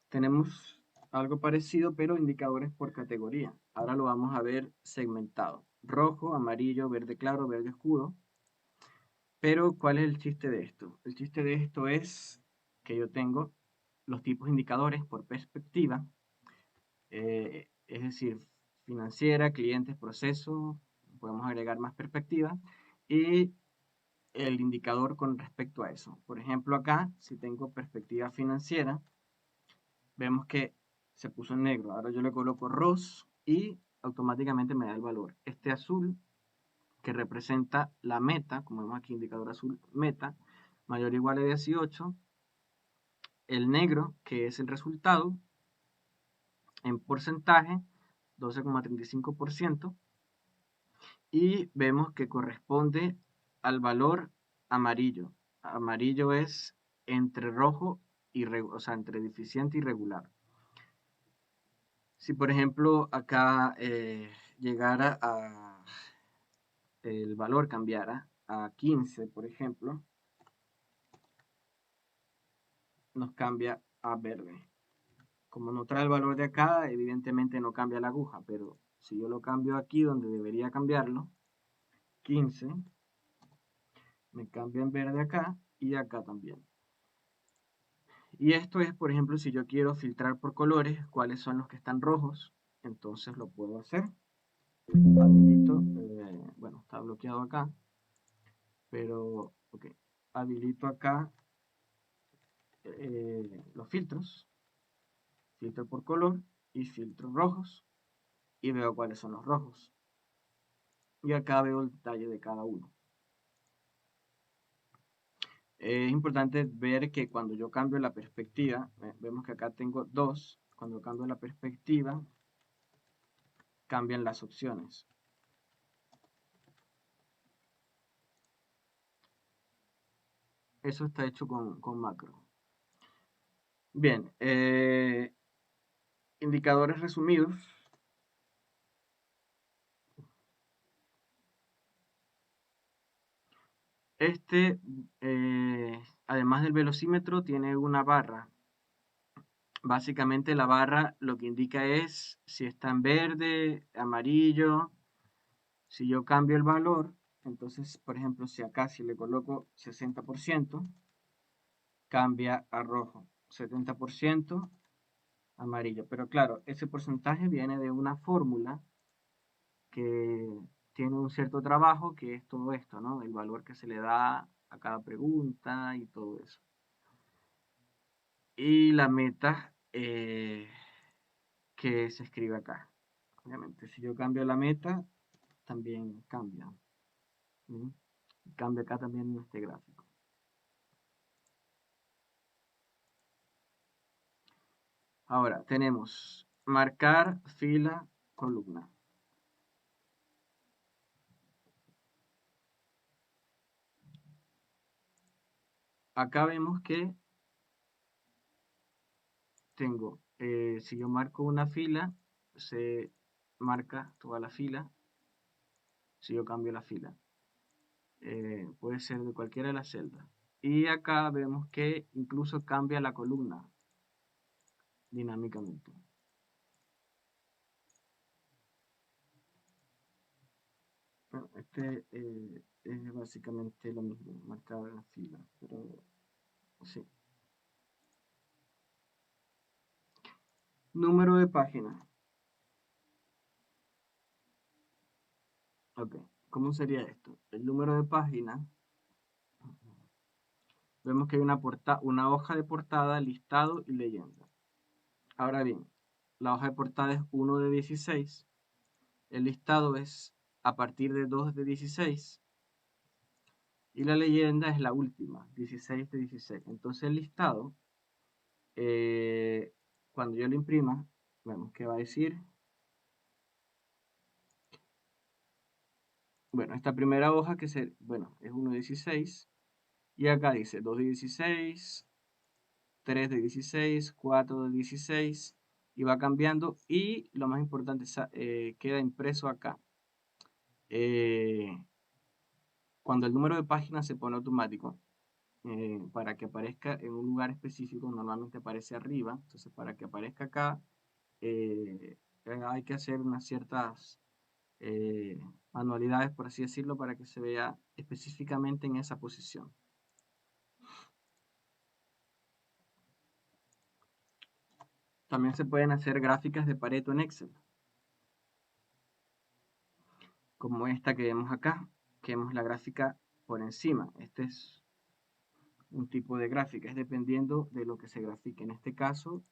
Tenemos algo parecido, pero indicadores por categoría. Ahora lo vamos a ver segmentado. Rojo, amarillo, verde claro, verde oscuro. Pero, ¿cuál es el chiste de esto? El chiste de esto es que yo tengo los tipos de indicadores por perspectiva, es decir, financiera, clientes, proceso, podemos agregar más perspectivas, y el indicador con respecto a eso. Por ejemplo, acá, si tengo perspectiva financiera, vemos que se puso en negro. Ahora yo le coloco ROS y automáticamente me da el valor. Este azul, que representa la meta, como vemos aquí, indicador azul, meta, mayor o igual a 18. El negro, que es el resultado, en porcentaje, 12,35%. Y vemos que corresponde al valor amarillo. Amarillo es entre rojo y, o sea, entre deficiente y regular. Si por ejemplo acá llegara a, el valor cambiara a 15, por ejemplo, nos cambia a verde. Como no trae el valor de acá, evidentemente no cambia la aguja, pero si yo lo cambio aquí donde debería cambiarlo, 15, me cambia en verde acá y acá también. Y esto es, por ejemplo, si yo quiero filtrar por colores, cuáles son los que están rojos, entonces lo puedo hacer. Habilito, bueno, está bloqueado acá, pero, ok, habilito acá los filtros, filtro por color y filtros rojos, y veo cuáles son los rojos. Y acá veo el detalle de cada uno. Es importante ver que cuando yo cambio la perspectiva, vemos que acá tengo dos, cuando cambio la perspectiva, cambian las opciones. Eso está hecho con macro. Bien, indicadores resumidos. Este, además del velocímetro, tiene una barra. Básicamente la barra lo que indica es si está en verde, amarillo. Si yo cambio el valor, entonces, por ejemplo, si acá si le coloco 60%, cambia a rojo. 70% amarillo. Pero claro, ese porcentaje viene de una fórmula que tiene un cierto trabajo, que es todo esto, ¿no? El valor que se le da a cada pregunta y todo eso. Y la meta que se escribe acá. Obviamente, si yo cambio la meta, también cambia. ¿Sí? Cambia acá también en este gráfico. Ahora, tenemos marcar fila, columna. Acá vemos que tengo, si yo marco una fila, se marca toda la fila. Si yo cambio la fila, puede ser de cualquiera de las celdas. Y acá vemos que incluso cambia la columna dinámicamente. Bueno, este es básicamente lo mismo, marcar la fila, pero sí. Número de página. Ok, ¿cómo sería esto? El número de página, vemos que hay una hoja de portada, listado y leyenda. Ahora bien, la hoja de portada es 1 de 16, el listado es a partir de 2 de 16 y la leyenda es la última, 16 de 16. Entonces el listado, eh, cuando yo lo imprima, vemos que va a decir, bueno, esta primera hoja que bueno, es 1 de 16 y acá dice 2 de 16, 3 de 16, 4 de 16 y va cambiando y lo más importante queda impreso acá. Cuando el número de páginas se pone automático, para que aparezca en un lugar específico, normalmente aparece arriba, entonces para que aparezca acá hay que hacer unas ciertas manualidades, por así decirlo, para que se vea específicamente en esa posición. También se pueden hacer gráficas de Pareto en Excel, como esta que vemos acá, que vemos la gráfica por encima. Este es un tipo de gráfica, es dependiendo de lo que se grafique. En este caso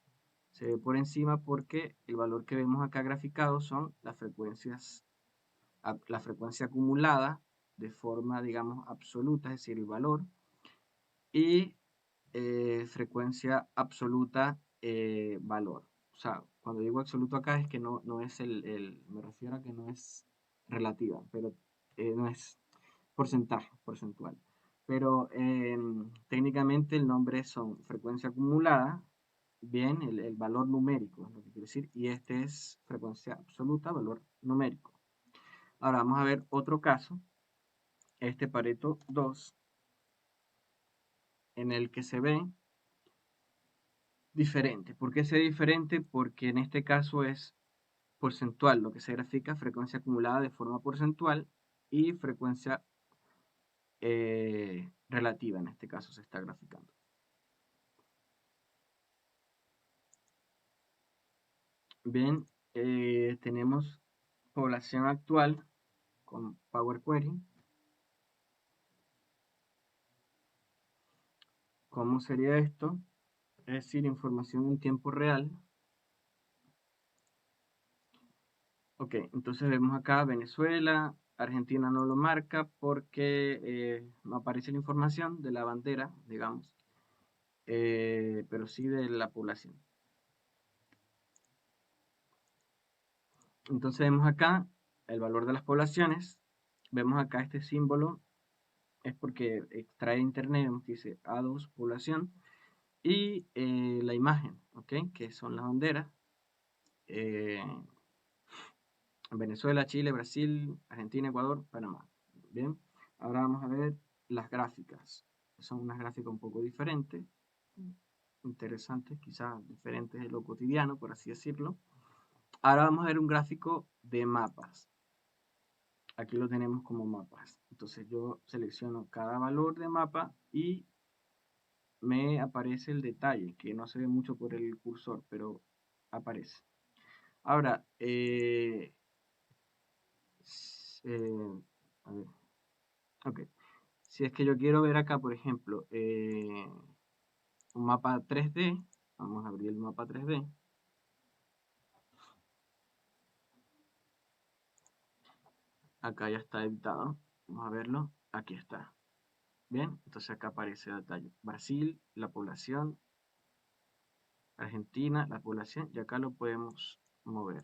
se ve por encima porque el valor que vemos acá graficado son las frecuencias, la frecuencia acumulada de forma, digamos, absoluta, es decir, el valor, y frecuencia absoluta valor. O sea, cuando digo absoluto acá es que no es me refiero a que no es relativa, pero no es porcentaje, porcentual. Pero técnicamente el nombre son frecuencia acumulada, bien, el valor numérico, es lo que quiere decir, y este es frecuencia absoluta, valor numérico. Ahora vamos a ver otro caso, este Pareto 2, en el que se ve diferente. ¿Por qué se ve diferente? Porque en este caso es porcentual, lo que se grafica frecuencia acumulada de forma porcentual y frecuencia relativa, en este caso se está graficando. Bien, tenemos población actual con Power Query. ¿Cómo sería esto? Es decir, información en tiempo real. Ok, entonces vemos acá Venezuela, Argentina no lo marca porque no aparece la información de la bandera, digamos, pero sí de la población. Entonces vemos acá el valor de las poblaciones, vemos acá este símbolo, es porque extrae internet, vemos que dice A2 población, y la imagen, ¿ok? Que son las banderas. eh, Venezuela, Chile, Brasil, Argentina, Ecuador, Panamá. Bien, ahora vamos a ver las gráficas. Son unas gráficas un poco diferentes, interesantes, quizás diferentes de lo cotidiano, por así decirlo. Ahora vamos a ver un gráfico de mapas. Aquí lo tenemos como mapas. Entonces yo selecciono cada valor de mapa y me aparece el detalle, que no se ve mucho por el cursor, pero aparece. Ahora, a ver, ok. Si es que yo quiero ver acá, por ejemplo, un mapa 3D, vamos a abrir el mapa 3D. Acá ya está editado. Vamos a verlo. Aquí está. Bien, entonces acá aparece el detalle. Brasil, la población. Argentina, la población. Y acá lo podemos mover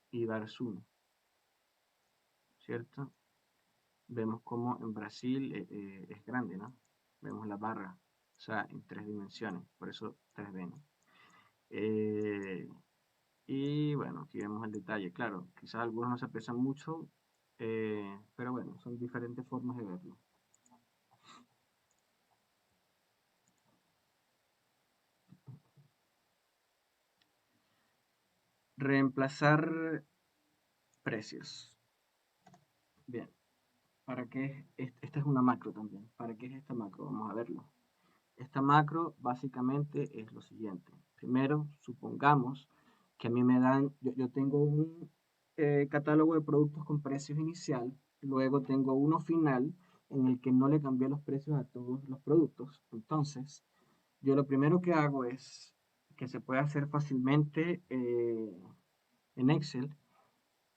y dar zoom, ¿cierto? Vemos como en Brasil es grande, ¿no? Vemos la barra, o sea, en 3 dimensiones, por eso 3D, ¿no? Eh, y bueno, aquí vemos el detalle, claro, quizás algunos no se aprecian mucho, pero bueno, son diferentes formas de verlo. Reemplazar precios. Bien, ¿para qué? Esta es una macro también. ¿Para qué es esta macro? Vamos a verlo. Esta macro básicamente es lo siguiente. Primero, supongamos que a mí me dan, yo tengo un catálogo de productos con precios inicial, luego tengo uno final en el que no le cambié los precios a todos los productos. Entonces, yo lo primero que hago es que se puede hacer fácilmente en Excel,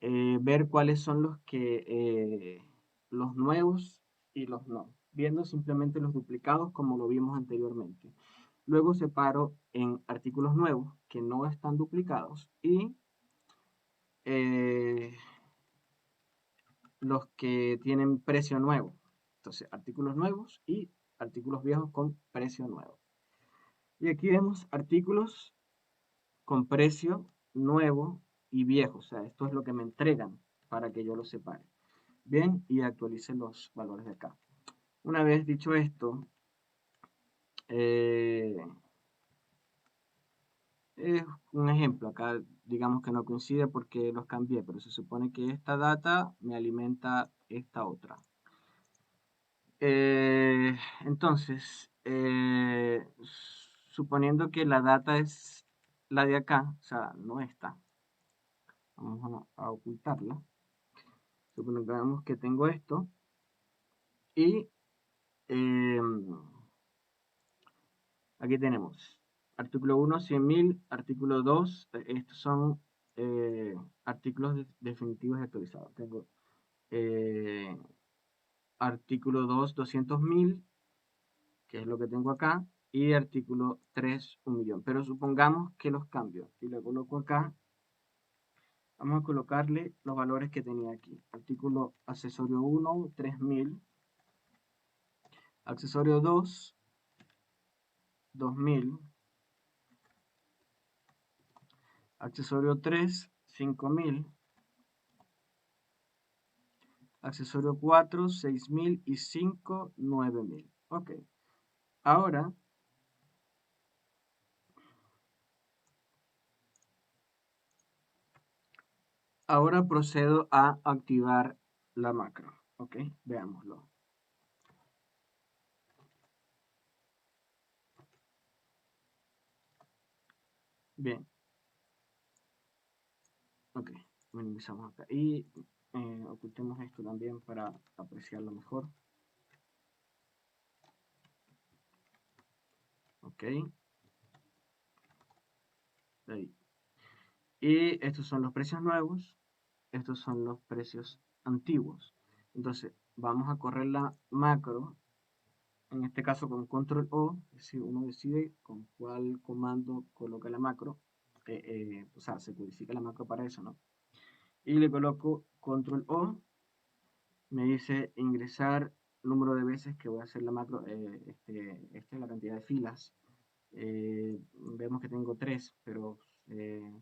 ver cuáles son los nuevos y los no, viendo simplemente los duplicados como lo vimos anteriormente. Luego separo en artículos nuevos que no están duplicados y eh, los que tienen precio nuevo. Entonces, artículos nuevos y artículos viejos con precio nuevo. Y aquí vemos artículos con precio nuevo y viejo. O sea, esto es lo que me entregan para que yo los separe. Bien, y actualice los valores de acá. Una vez dicho esto, eh, es un ejemplo, acá digamos que no coincide porque los cambié, pero se supone que esta data me alimenta esta otra. Entonces, suponiendo que la data es la de acá, o sea, no esta, vamos a ocultarla. Supongamos que tengo esto y Eh, Aquí tenemos artículo 1, 100.000, artículo 2, estos son artículos definitivos y actualizados. Tengo eh, artículo 2, 200.000, que es lo que tengo acá, y artículo 3, 1.000.000. Pero supongamos que los cambio y le coloco acá. Vamos a colocarle los valores que tenía aquí. Artículo accesorio 1, 3.000. Accesorio 2, 2.000. Accesorio 3, 5.000. Accesorio 4, 6.000 y 5, 9.000. Ok. Ahora, ahora procedo a activar la macro. Ok, veámoslo. Bien. Ok, minimizamos acá. Y ocultemos esto también para apreciarlo mejor. Ok. Ahí. Y estos son los precios nuevos. Estos son los precios antiguos. Entonces, vamos a correr la macro, en este caso con control O, es decir, uno decide con cuál comando coloca la macro, o sea, se codifica la macro para eso, ¿no? Y le coloco control O, me dice ingresar número de veces que voy a hacer la macro, esta es la cantidad de filas. Vemos que tengo 3, pero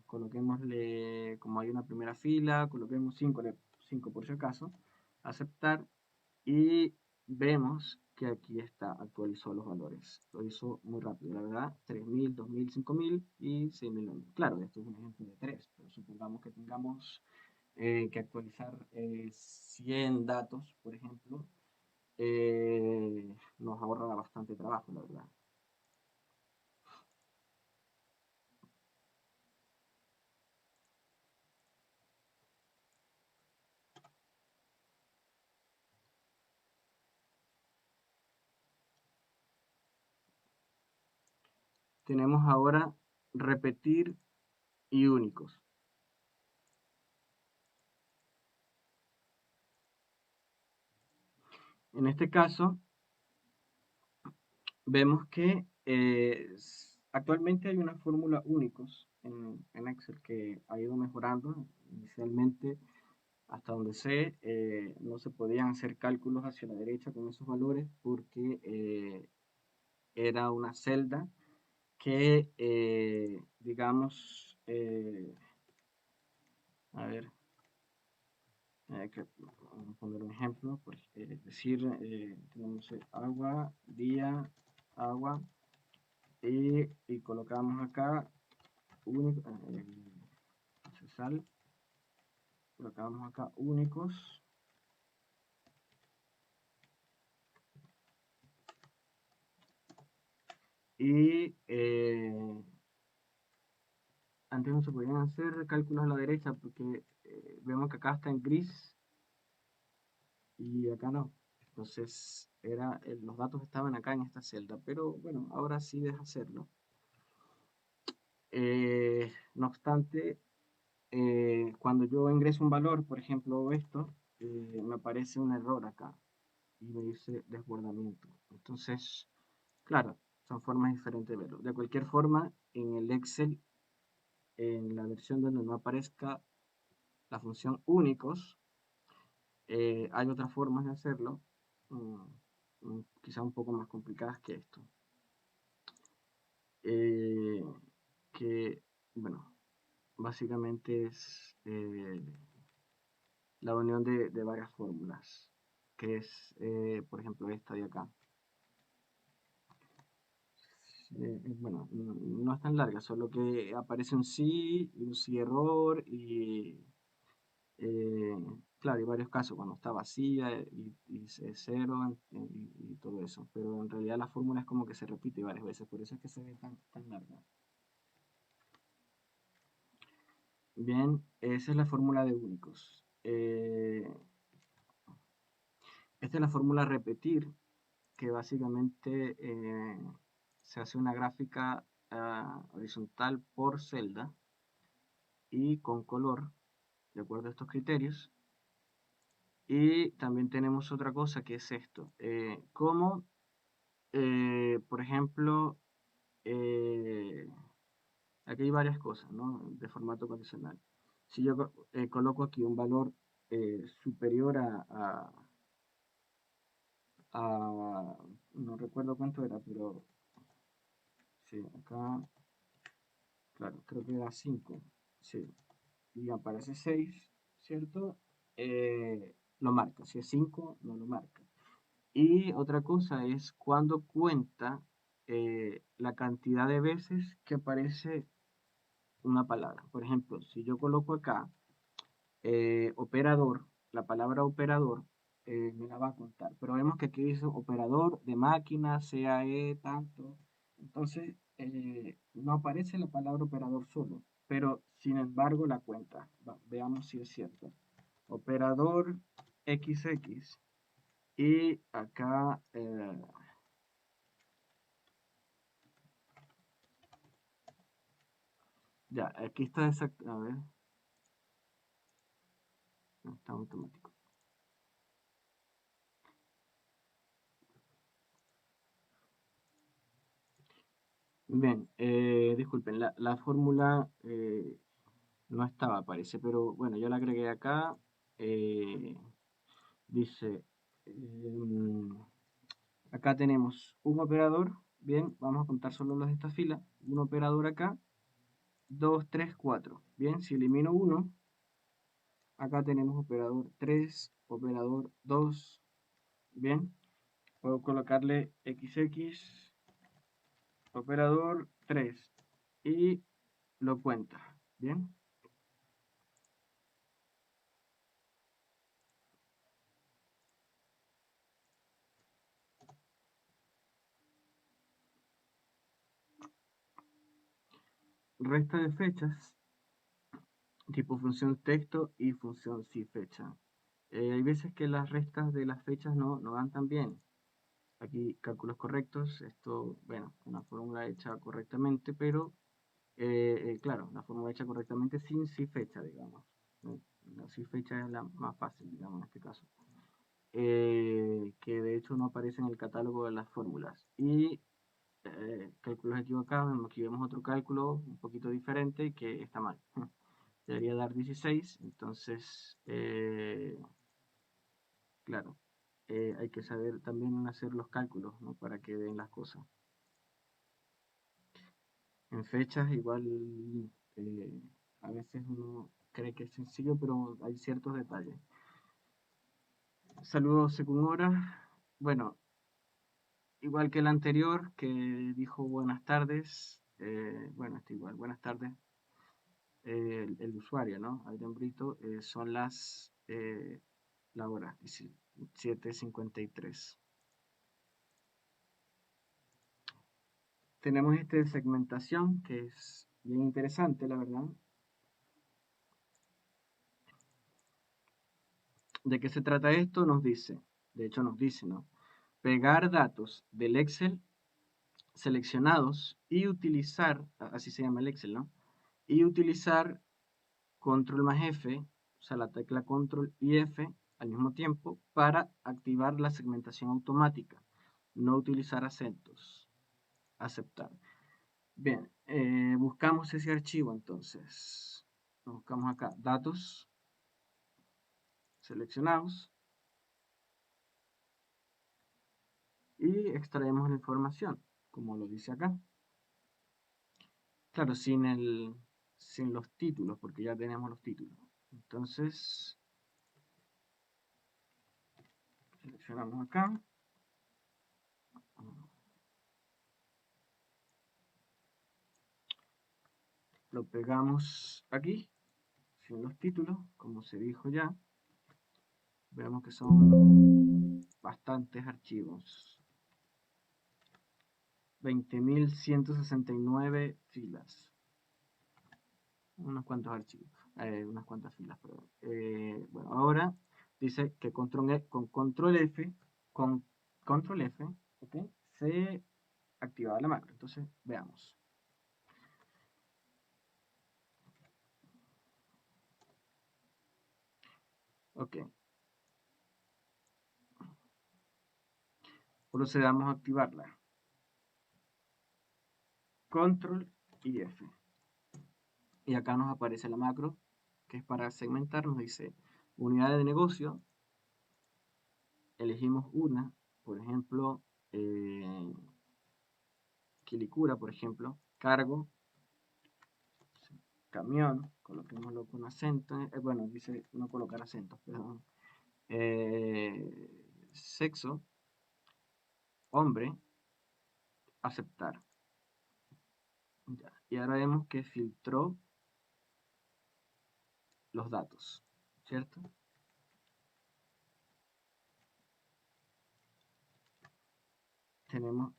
coloquémosle, como hay una primera fila, coloquemos 5, 5 por si acaso, aceptar, y vemos que aquí está, actualizó los valores. Lo hizo muy rápido, la verdad, 3.000, 2.000, 5.000 y 6.000. Claro, esto es un ejemplo de 3, pero supongamos que tengamos que actualizar 100 datos, por ejemplo, nos ahorra bastante trabajo, la verdad. Tenemos ahora repetir y únicos. En este caso, vemos que actualmente hay una fórmula únicos en Excel que ha ido mejorando. Inicialmente, hasta donde sé, no se podían hacer cálculos hacia la derecha con esos valores porque era una celda que, digamos, a ver, vamos a poner un ejemplo, es decir, tenemos agua, día, agua, y colocamos acá único, sal, colocamos acá únicos, y antes no se podían hacer cálculos a la derecha porque vemos que acá está en gris y acá no. Entonces, los datos estaban acá en esta celda, pero bueno, ahora sí deja hacerlo. No obstante, cuando yo ingreso un valor, por ejemplo esto, me aparece un error acá y me dice desbordamiento. Entonces, claro, son formas diferentes de verlo. De cualquier forma, en el Excel, en la versión donde no aparezca la función únicos, hay otras formas de hacerlo, quizá un poco más complicadas que esto. Eh, que, bueno, básicamente es la unión de varias fórmulas, que es, por ejemplo, esta de acá. Bueno, no es tan larga, solo que aparece un sí, y un sí error, y eh, claro, hay varios casos cuando está vacía y es cero y todo eso, pero en realidad la fórmula es como que se repite varias veces, por eso es que se ve tan larga. Bien, esa es la fórmula de únicos. Esta es la fórmula repetir. que básicamente se hace una gráfica horizontal por celda y con color, de acuerdo a estos criterios. Y también tenemos otra cosa que es esto, como por ejemplo, eh, aquí hay varias cosas, ¿no? De formato condicional. Si yo coloco aquí un valor superior no recuerdo cuánto era, pero sí, acá, claro, creo que era 5, sí, y aparece 6, ¿cierto? Lo marca, si es 5, no lo marca. Y otra cosa es cuando cuenta la cantidad de veces que aparece una palabra. Por ejemplo, si yo coloco acá operador, la palabra operador me la va a contar. Pero vemos que aquí dice operador de máquina, CAE, tanto. Entonces, no aparece la palabra operador solo, pero sin embargo la cuenta. Veamos si es cierto. Operador XX. Y acá, ya, aquí está exacto. A ver, no está automático. Bien, disculpen, la fórmula no estaba, parece, pero bueno, yo la agregué acá. eh, dice, em, acá tenemos un operador. Bien, vamos a contar solo los de esta fila. Un operador acá, 2 3 4. Bien, si elimino uno, acá tenemos operador 3 operador 2. Bien, puedo colocarle XX, operador 3 y lo cuenta. Bien, resta de fechas tipo función texto y función si fecha. Hay veces que las restas de las fechas no van tan bien. Aquí cálculos correctos, esto, bueno, una fórmula hecha correctamente, pero claro, una fórmula hecha correctamente sin si fecha, digamos. La si fecha es la más fácil, digamos, en este caso. Que de hecho no aparece en el catálogo de las fórmulas. Y cálculos equivocados, aquí vemos otro cálculo un poquito diferente que está mal. Debería dar 16, entonces, claro, hay que saber también hacer los cálculos, ¿no? Para que den las cosas. En fechas igual eh, a veces uno cree que es sencillo, pero hay ciertos detalles. Saludos Secunora. Bueno, igual que el anterior que dijo buenas tardes, bueno, está igual, buenas tardes, el usuario, ¿no? Adrián Brito, son la hora, 7:53. Tenemos este de segmentación que es bien interesante, la verdad. ¿De qué se trata esto? Nos dice, de hecho nos dice, ¿no? Pegar datos del Excel seleccionados y utilizar, así se llama el Excel, ¿no? Y utilizar control más F, o sea, la tecla control y F al mismo tiempo para activar la segmentación automática. No utilizar acentos. Aceptar. Bien, buscamos ese archivo entonces. Buscamos acá datos seleccionados y extraemos la información, como lo dice acá. Claro, sin los títulos, porque ya tenemos los títulos. Entonces, seleccionamos acá, lo pegamos aquí, sin los títulos, como se dijo ya. Vemos que son bastantes archivos. 20.169 filas. Unos cuantos archivos. Unas cuantas filas, perdón. Bueno, ahora dice que con control F, con control F, ¿Ok? Se activaba la macro. Entonces, veamos. Ok. Procedamos a activarla. Control y F. Y acá nos aparece la macro, que es para segmentar. Nos dice unidades de negocio. Elegimos una, por ejemplo, Quilicura, por ejemplo. Cargo, camión, coloquémoslo con acento. Bueno, dice no colocar acentos, perdón. Sexo, hombre, aceptar. Ya. Y ahora vemos que filtró los datos, ¿cierto? Tenemos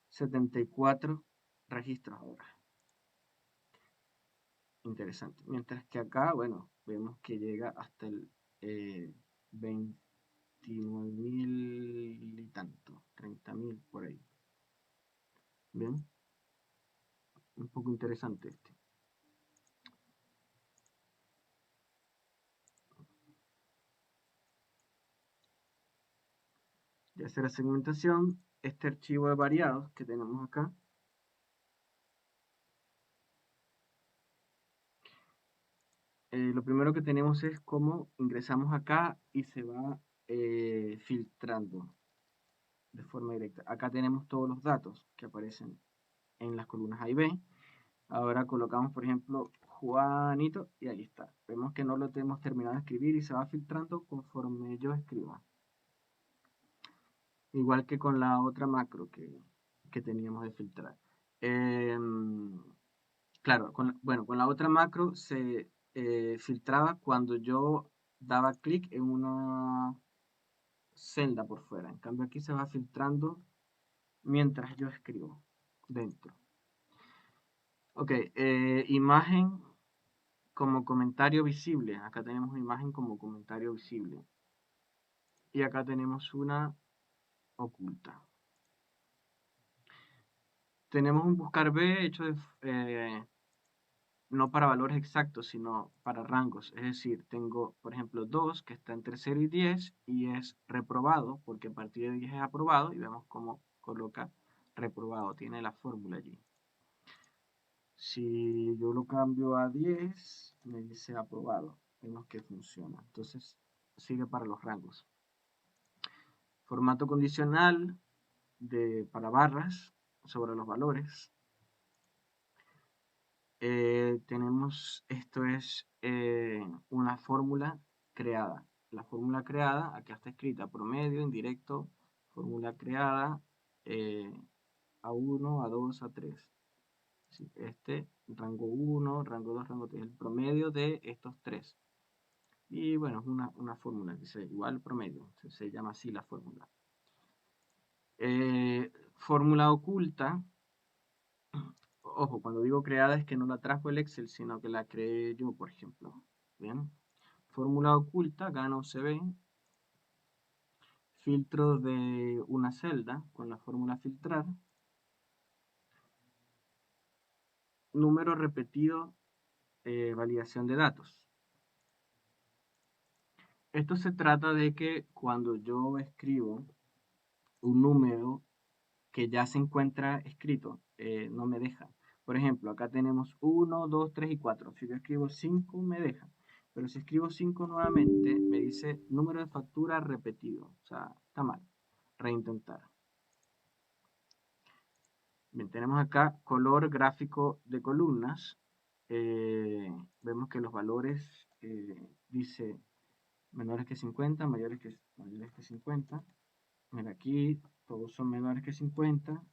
74 registros ahora. Interesante. Mientras que acá, bueno, vemos que llega hasta el 29.000 y tanto, 30.000 por ahí. Bien, un poco interesante este. De hacer la segmentación, este archivo de variados que tenemos acá, lo primero que tenemos es cómo ingresamos acá y se va filtrando de forma directa. Acá tenemos todos los datos que aparecen en las columnas A y B. Ahora colocamos, por ejemplo, Juanito y ahí está. Vemos que no lo tenemos terminado de escribir y se va filtrando conforme yo escriba. Igual que con la otra macro que teníamos de filtrar. Claro, bueno, con la otra macro se filtraba cuando yo daba clic en una celda por fuera. En cambio aquí se va filtrando mientras yo escribo dentro. Ok, imagen como comentario visible. Acá tenemos una imagen como comentario visible. Y acá tenemos una oculta. Tenemos un buscar B hecho no para valores exactos, sino para rangos. Es decir, tengo, por ejemplo, 2 que está entre 0 y 10 y es reprobado, porque a partir de 10 es aprobado y vemos cómo coloca reprobado. Tiene la fórmula allí. Si yo lo cambio a 10, me dice aprobado. Vemos que funciona. Entonces, sigue para los rangos. Formato condicional para barras sobre los valores. Tenemos, esto es una fórmula creada. La fórmula creada, acá está escrita, promedio, indirecto, fórmula creada, A1, A2, A3. Sí, este, rango 1, rango 2, rango 3, el promedio de estos tres. Y bueno, es una fórmula, dice igual promedio, se llama así la fórmula. Fórmula oculta, ojo, cuando digo creada es que no la trajo el Excel, sino que la creé yo, por ejemplo. Bien. Fórmula oculta, acá no se ve. Filtro de una celda con la fórmula filtrar. Número repetido, validación de datos. Esto se trata de que cuando yo escribo un número que ya se encuentra escrito, no me deja. Por ejemplo, acá tenemos 1, 2, 3 y 4. Si yo escribo 5, me deja. Pero si escribo 5 nuevamente, me dice número de factura repetido. O sea, está mal. Reintentar. Bien, tenemos acá color gráfico de columnas. Vemos que los valores dice menores que 50, mayores que 50. Mira, aquí todos son menores que 50.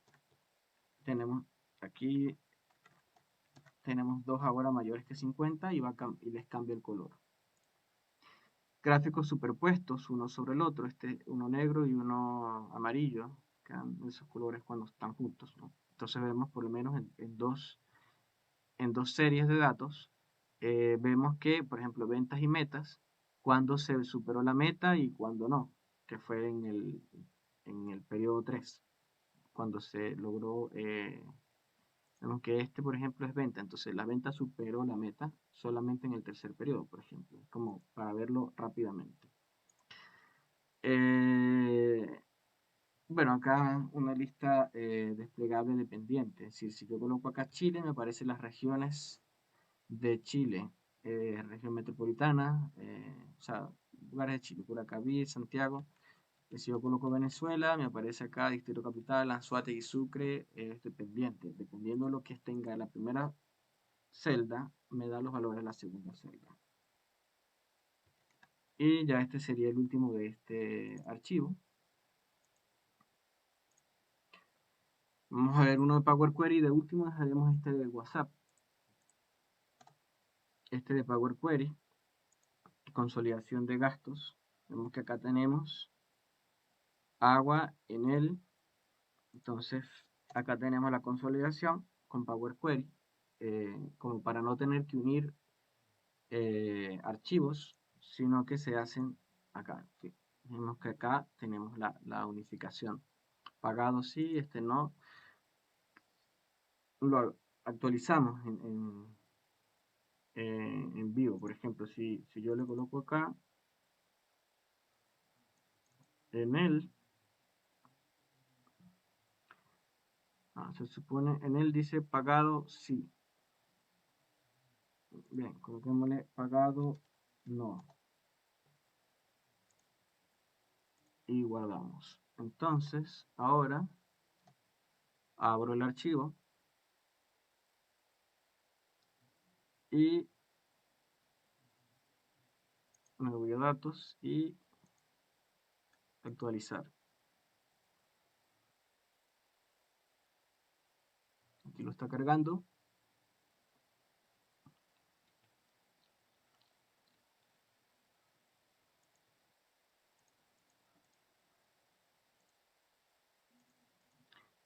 Tenemos aquí tenemos dos ahora mayores que 50 y les cambia el color. Gráficos superpuestos uno sobre el otro, uno negro y uno amarillo, quedan esos colores cuando están juntos, ¿no? Entonces vemos por lo menos en dos series de datos, vemos que, por ejemplo, ventas y metas, cuando se superó la meta y cuando no. que fue en el periodo 3 cuando se logró, aunque este, por ejemplo, es venta, entonces la venta superó la meta solamente en el tercer periodo, por ejemplo, como para verlo rápidamente. Eh, bueno, acá una lista desplegable dependiente, es decir, si yo coloco acá Chile, me aparecen las regiones de Chile, región metropolitana, o sea, lugares de Chile, Curacaví, Santiago. Si yo coloco Venezuela, me aparece acá Distrito Capital, Anzoátegui y Sucre, es dependiente. Dependiendo de lo que tenga la primera celda, me da los valores de la segunda celda. Y ya este sería el último de este archivo. Vamos a ver uno de Power Query. De último dejaremos este de WhatsApp. Este de Power Query, consolidación de gastos. Vemos que acá tenemos agua en él. Entonces, acá tenemos la consolidación con Power Query, como para no tener que unir archivos, sino que se hacen acá. Sí. Vemos que acá tenemos la unificación. Pagado sí, este no. Lo actualizamos en vivo. Por ejemplo, si yo le coloco acá en él, se supone en él dice pagado sí. Bien, coloquémosle pagado no. Y guardamos. Entonces, ahora abro el archivo y me voy a datos y actualizar. Aquí lo está cargando.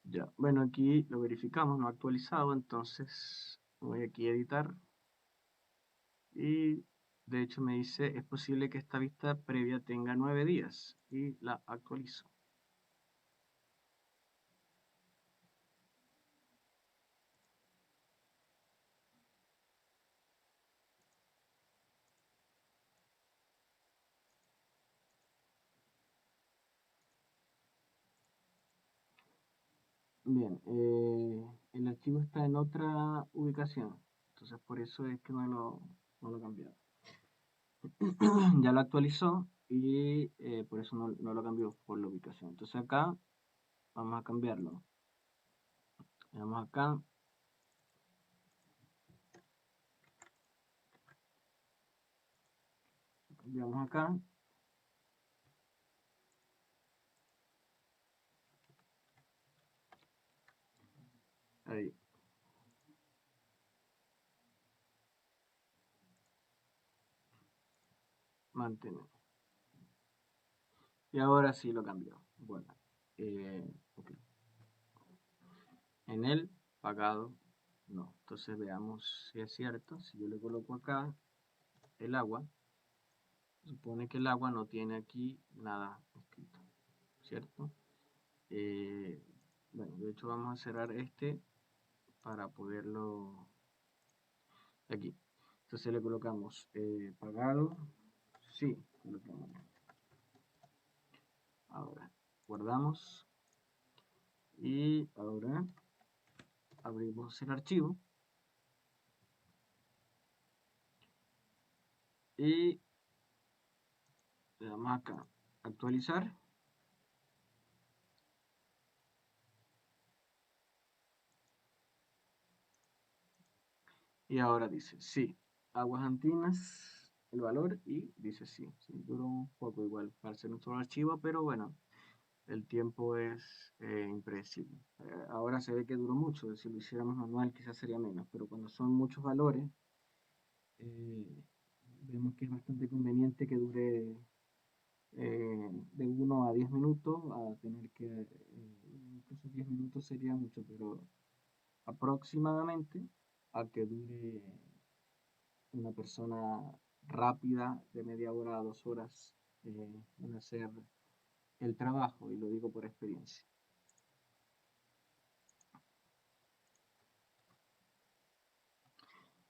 Ya, bueno, aquí lo verificamos, no ha actualizado, entonces voy aquí a editar y de hecho me dice es posible que esta vista previa tenga 9 días y la actualizo. Bien, el archivo está en otra ubicación, entonces por eso es que no lo he cambiado. Ya lo actualizó y por eso no lo cambió por la ubicación. Entonces acá vamos a cambiarlo. Le damos acá, cambiamos acá, ahí, mantener. Y ahora sí lo cambió. Bueno, ok. En el pagado no. Entonces veamos si es cierto. Si yo le coloco acá el agua, supone que el agua no tiene aquí nada escrito, ¿cierto? Eh, bueno, de hecho vamos a cerrar este para poderlo aquí. Entonces le colocamos pagado, sí, colocamos. Ahora guardamos y ahora abrimos el archivo y le damos acá actualizar y ahora dice sí, aguas andinas, el valor y dice sí, sí, duró un poco igual para ser un solo archivo, pero bueno, el tiempo es impredecible. Ahora se ve que duró mucho, si lo hiciéramos manual quizás sería menos, pero cuando son muchos valores, eh, vemos que es bastante conveniente que dure de 1 a 10 minutos a tener que, incluso 10 minutos sería mucho, pero aproximadamente a que dure una persona rápida de media hora a 2 horas en hacer el trabajo, y lo digo por experiencia.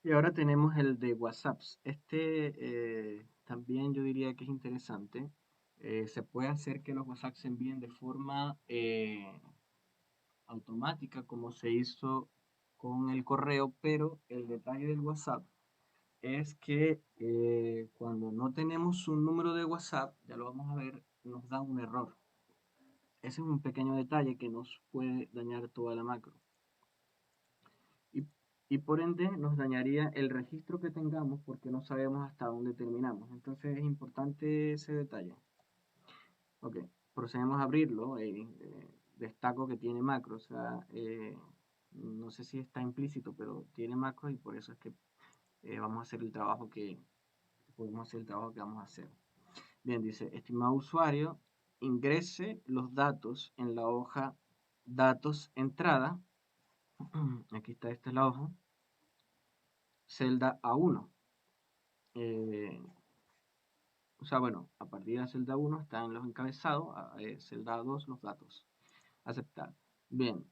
Y ahora tenemos el de WhatsApp. También yo diría que es interesante. Se puede hacer que los WhatsApp se envíen de forma automática, como se hizo con el correo, pero el detalle del WhatsApp es que cuando no tenemos un número de WhatsApp, ya lo vamos a ver, nos da un error. Ese es un pequeño detalle que nos puede dañar toda la macro. Y, y por ende nos dañaría el registro que tengamos porque no sabemos hasta dónde terminamos. Entonces es importante ese detalle. Ok, procedemos a abrirlo. Destaco que tiene macros. O sea, no sé si está implícito, pero tiene macros y por eso es que vamos a hacer el trabajo que podemos hacer el trabajo que vamos a hacer. Bien, dice, estimado usuario, ingrese los datos en la hoja datos entrada. Aquí está, esta es la hoja. Celda A1. O sea, bueno, a partir de la celda 1 están los encabezados, celda 2 los datos. Aceptar. Bien,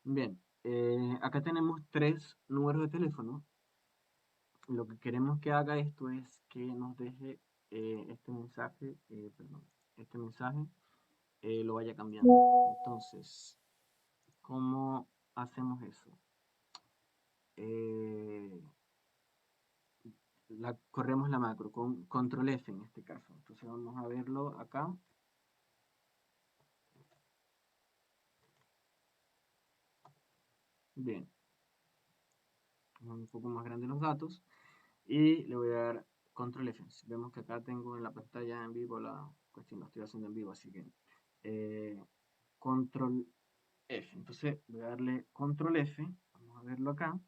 bien. Acá tenemos tres números de teléfono. Lo que queremos que haga esto es que nos deje este mensaje, perdón, este mensaje lo vaya cambiando. Entonces, ¿cómo hacemos eso? Eh, corremos la macro con control F en este caso. Entonces vamos a verlo acá. Bien, un poco más grande los datos y le voy a dar control F. Vemos que acá tengo en la pantalla en vivo la cuestión, lo estoy haciendo en vivo, así que eh, control F. Entonces voy a darle control F, vamos a verlo acá,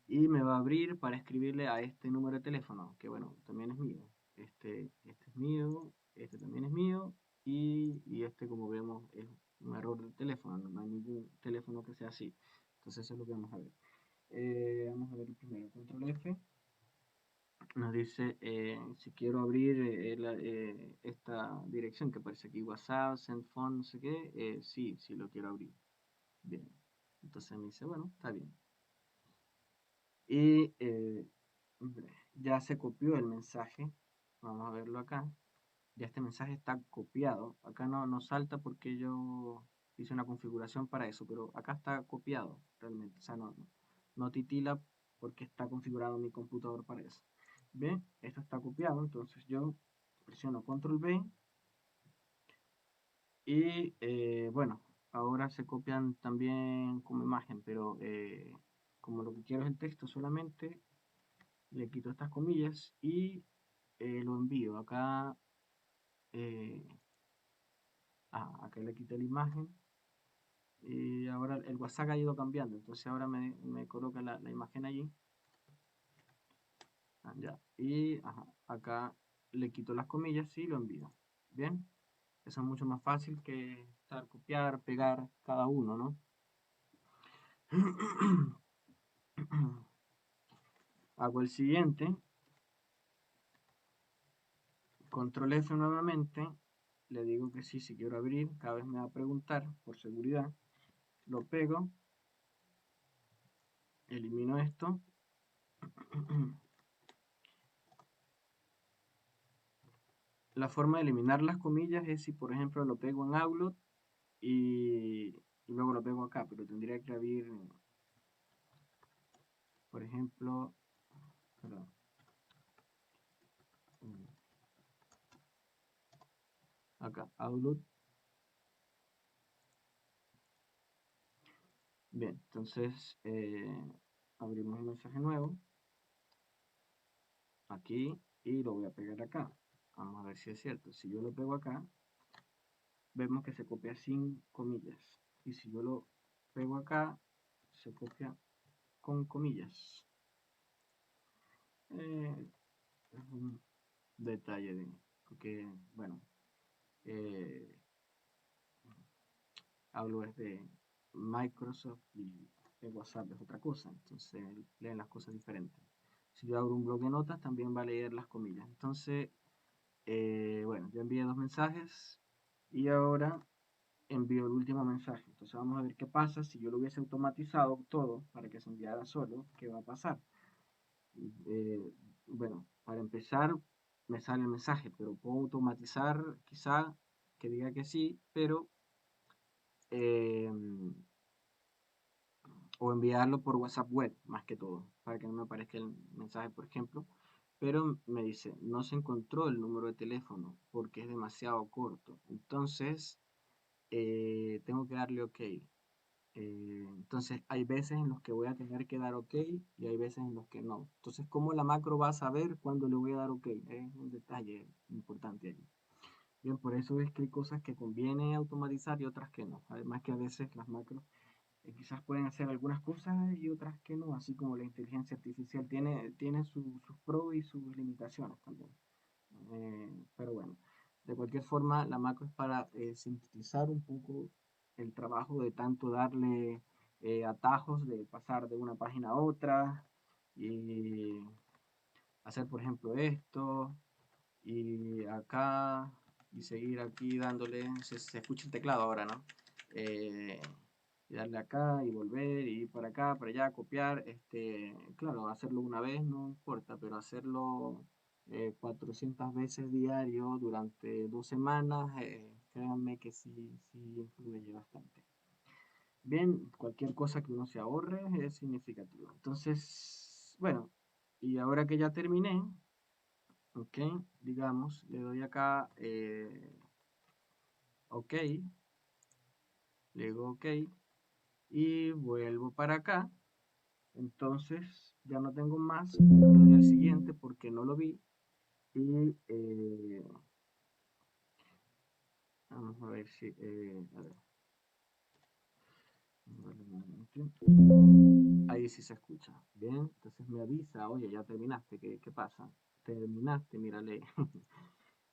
y me va a abrir para escribirle a este número de teléfono, que bueno, también es mío. Este es mío, este también es mío, y este, como vemos, es un error de teléfono, no hay ningún teléfono que sea así. Entonces eso es lo que vamos a ver. Vamos a ver primero, control F. Nos dice si quiero abrir esta dirección que aparece aquí, WhatsApp, SendPhone, no sé qué. Sí, sí lo quiero abrir. Bien. Entonces me dice, bueno, está bien. Y ya se copió el mensaje. Vamos a verlo acá. Ya este mensaje está copiado. Acá no salta porque yo hice una configuración para eso, pero acá está copiado realmente. O sea, no titila porque está configurado mi computador para eso. Bien, esto está copiado, entonces yo presiono control V y bueno, ahora se copian también como imagen, pero como lo que quiero es el texto solamente, le quito estas comillas y lo envío. Eh, acá le quité la imagen y ahora el WhatsApp ha ido cambiando, entonces ahora me coloca la imagen allí. Ya. Y acá le quito las comillas y lo envío. Bien, eso es mucho más fácil que estar copiar, pegar cada uno, ¿no? Hago el siguiente, control F nuevamente, le digo que sí, si quiero abrir, cada vez me va a preguntar por seguridad, lo pego, elimino esto. La forma de eliminar las comillas es si, por ejemplo, lo pego en Outlook y luego lo pego acá, pero tendría que abrir, por ejemplo, perdón, acá, Outlook. Bien, entonces abrimos un mensaje nuevo aquí y lo voy a pegar acá. Vamos a ver si es cierto. Si yo lo pego acá, vemos que se copia sin comillas. Y si yo lo pego acá, se copia con comillas. Es un detalle porque, bueno, eh, hablo es de Microsoft y el WhatsApp es otra cosa. Entonces leen las cosas diferentes. Si yo abro un bloc de notas, también va a leer las comillas. Entonces, bueno, ya envié 2 mensajes y ahora envío el último mensaje. Entonces vamos a ver qué pasa si yo lo hubiese automatizado todo para que se enviara solo, qué va a pasar. Eh, bueno, para empezar, me sale el mensaje, pero puedo automatizar quizá que diga que sí, pero eh, o enviarlo por WhatsApp web, más que todo, para que no me aparezca el mensaje, por ejemplo. Pero me dice, no se encontró el número de teléfono porque es demasiado corto. Entonces, tengo que darle OK. Entonces, hay veces en los que voy a tener que dar OK y hay veces en los que no. Entonces, ¿cómo la macro va a saber cuándo le voy a dar OK? Es un detalle importante ahí. Bien, por eso es que hay cosas que conviene automatizar y otras que no. Además que a veces las macros quizás pueden hacer algunas cosas y otras que no, así como la inteligencia artificial tiene sus pros y sus limitaciones también. Pero bueno, de cualquier forma, la macro es para sintetizar un poco el trabajo de tanto darle atajos, de pasar de una página a otra y hacer, por ejemplo, esto y acá y seguir aquí dándole, se escucha el teclado ahora, ¿no? Eh, y darle acá y volver y ir para acá, para allá, copiar, claro, hacerlo una vez no importa, pero hacerlo 400 veces diario durante 2 semanas, créanme que sí, sí influye bastante. Bien, cualquier cosa que uno se ahorre es significativo. Entonces, bueno, y ahora que ya terminé, ok, digamos, le doy acá OK, le digo OK y vuelvo para acá. Entonces ya no tengo más, le doy al siguiente porque no lo vi y vamos a ver si, a ver, vale, nuevamente. Ahí sí se escucha. Bien, entonces me avisa, oye, ya terminaste, ¿qué pasa? Terminaste, mírale.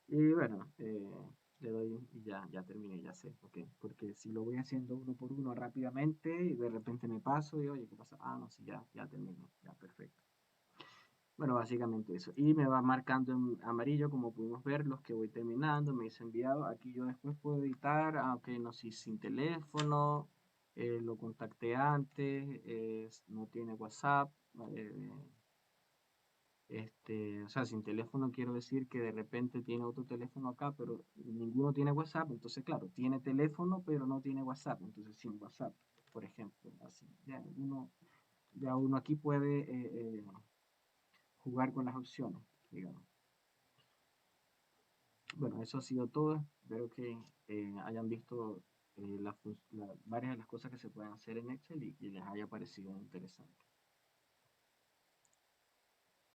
Y bueno, le doy y ya terminé, ya sé, ok. Porque si lo voy haciendo uno por uno rápidamente y de repente me paso y oye, ¿qué pasa? Ah, no, sí, ya terminé, ya perfecto. Bueno, básicamente eso. Y me va marcando en amarillo, como pudimos ver, los que voy terminando, me dice enviado. Aquí yo después puedo editar, ok, no, si sin teléfono, lo contacté antes, no tiene WhatsApp, o sea, sin teléfono quiero decir que de repente tiene otro teléfono acá, pero ninguno tiene WhatsApp, entonces claro, tiene teléfono, pero no tiene WhatsApp, entonces sin WhatsApp, por ejemplo, así. Ya uno aquí puede jugar con las opciones, digamos. Bueno, eso ha sido todo. Espero que hayan visto varias de las cosas que se pueden hacer en Excel y les haya parecido interesante.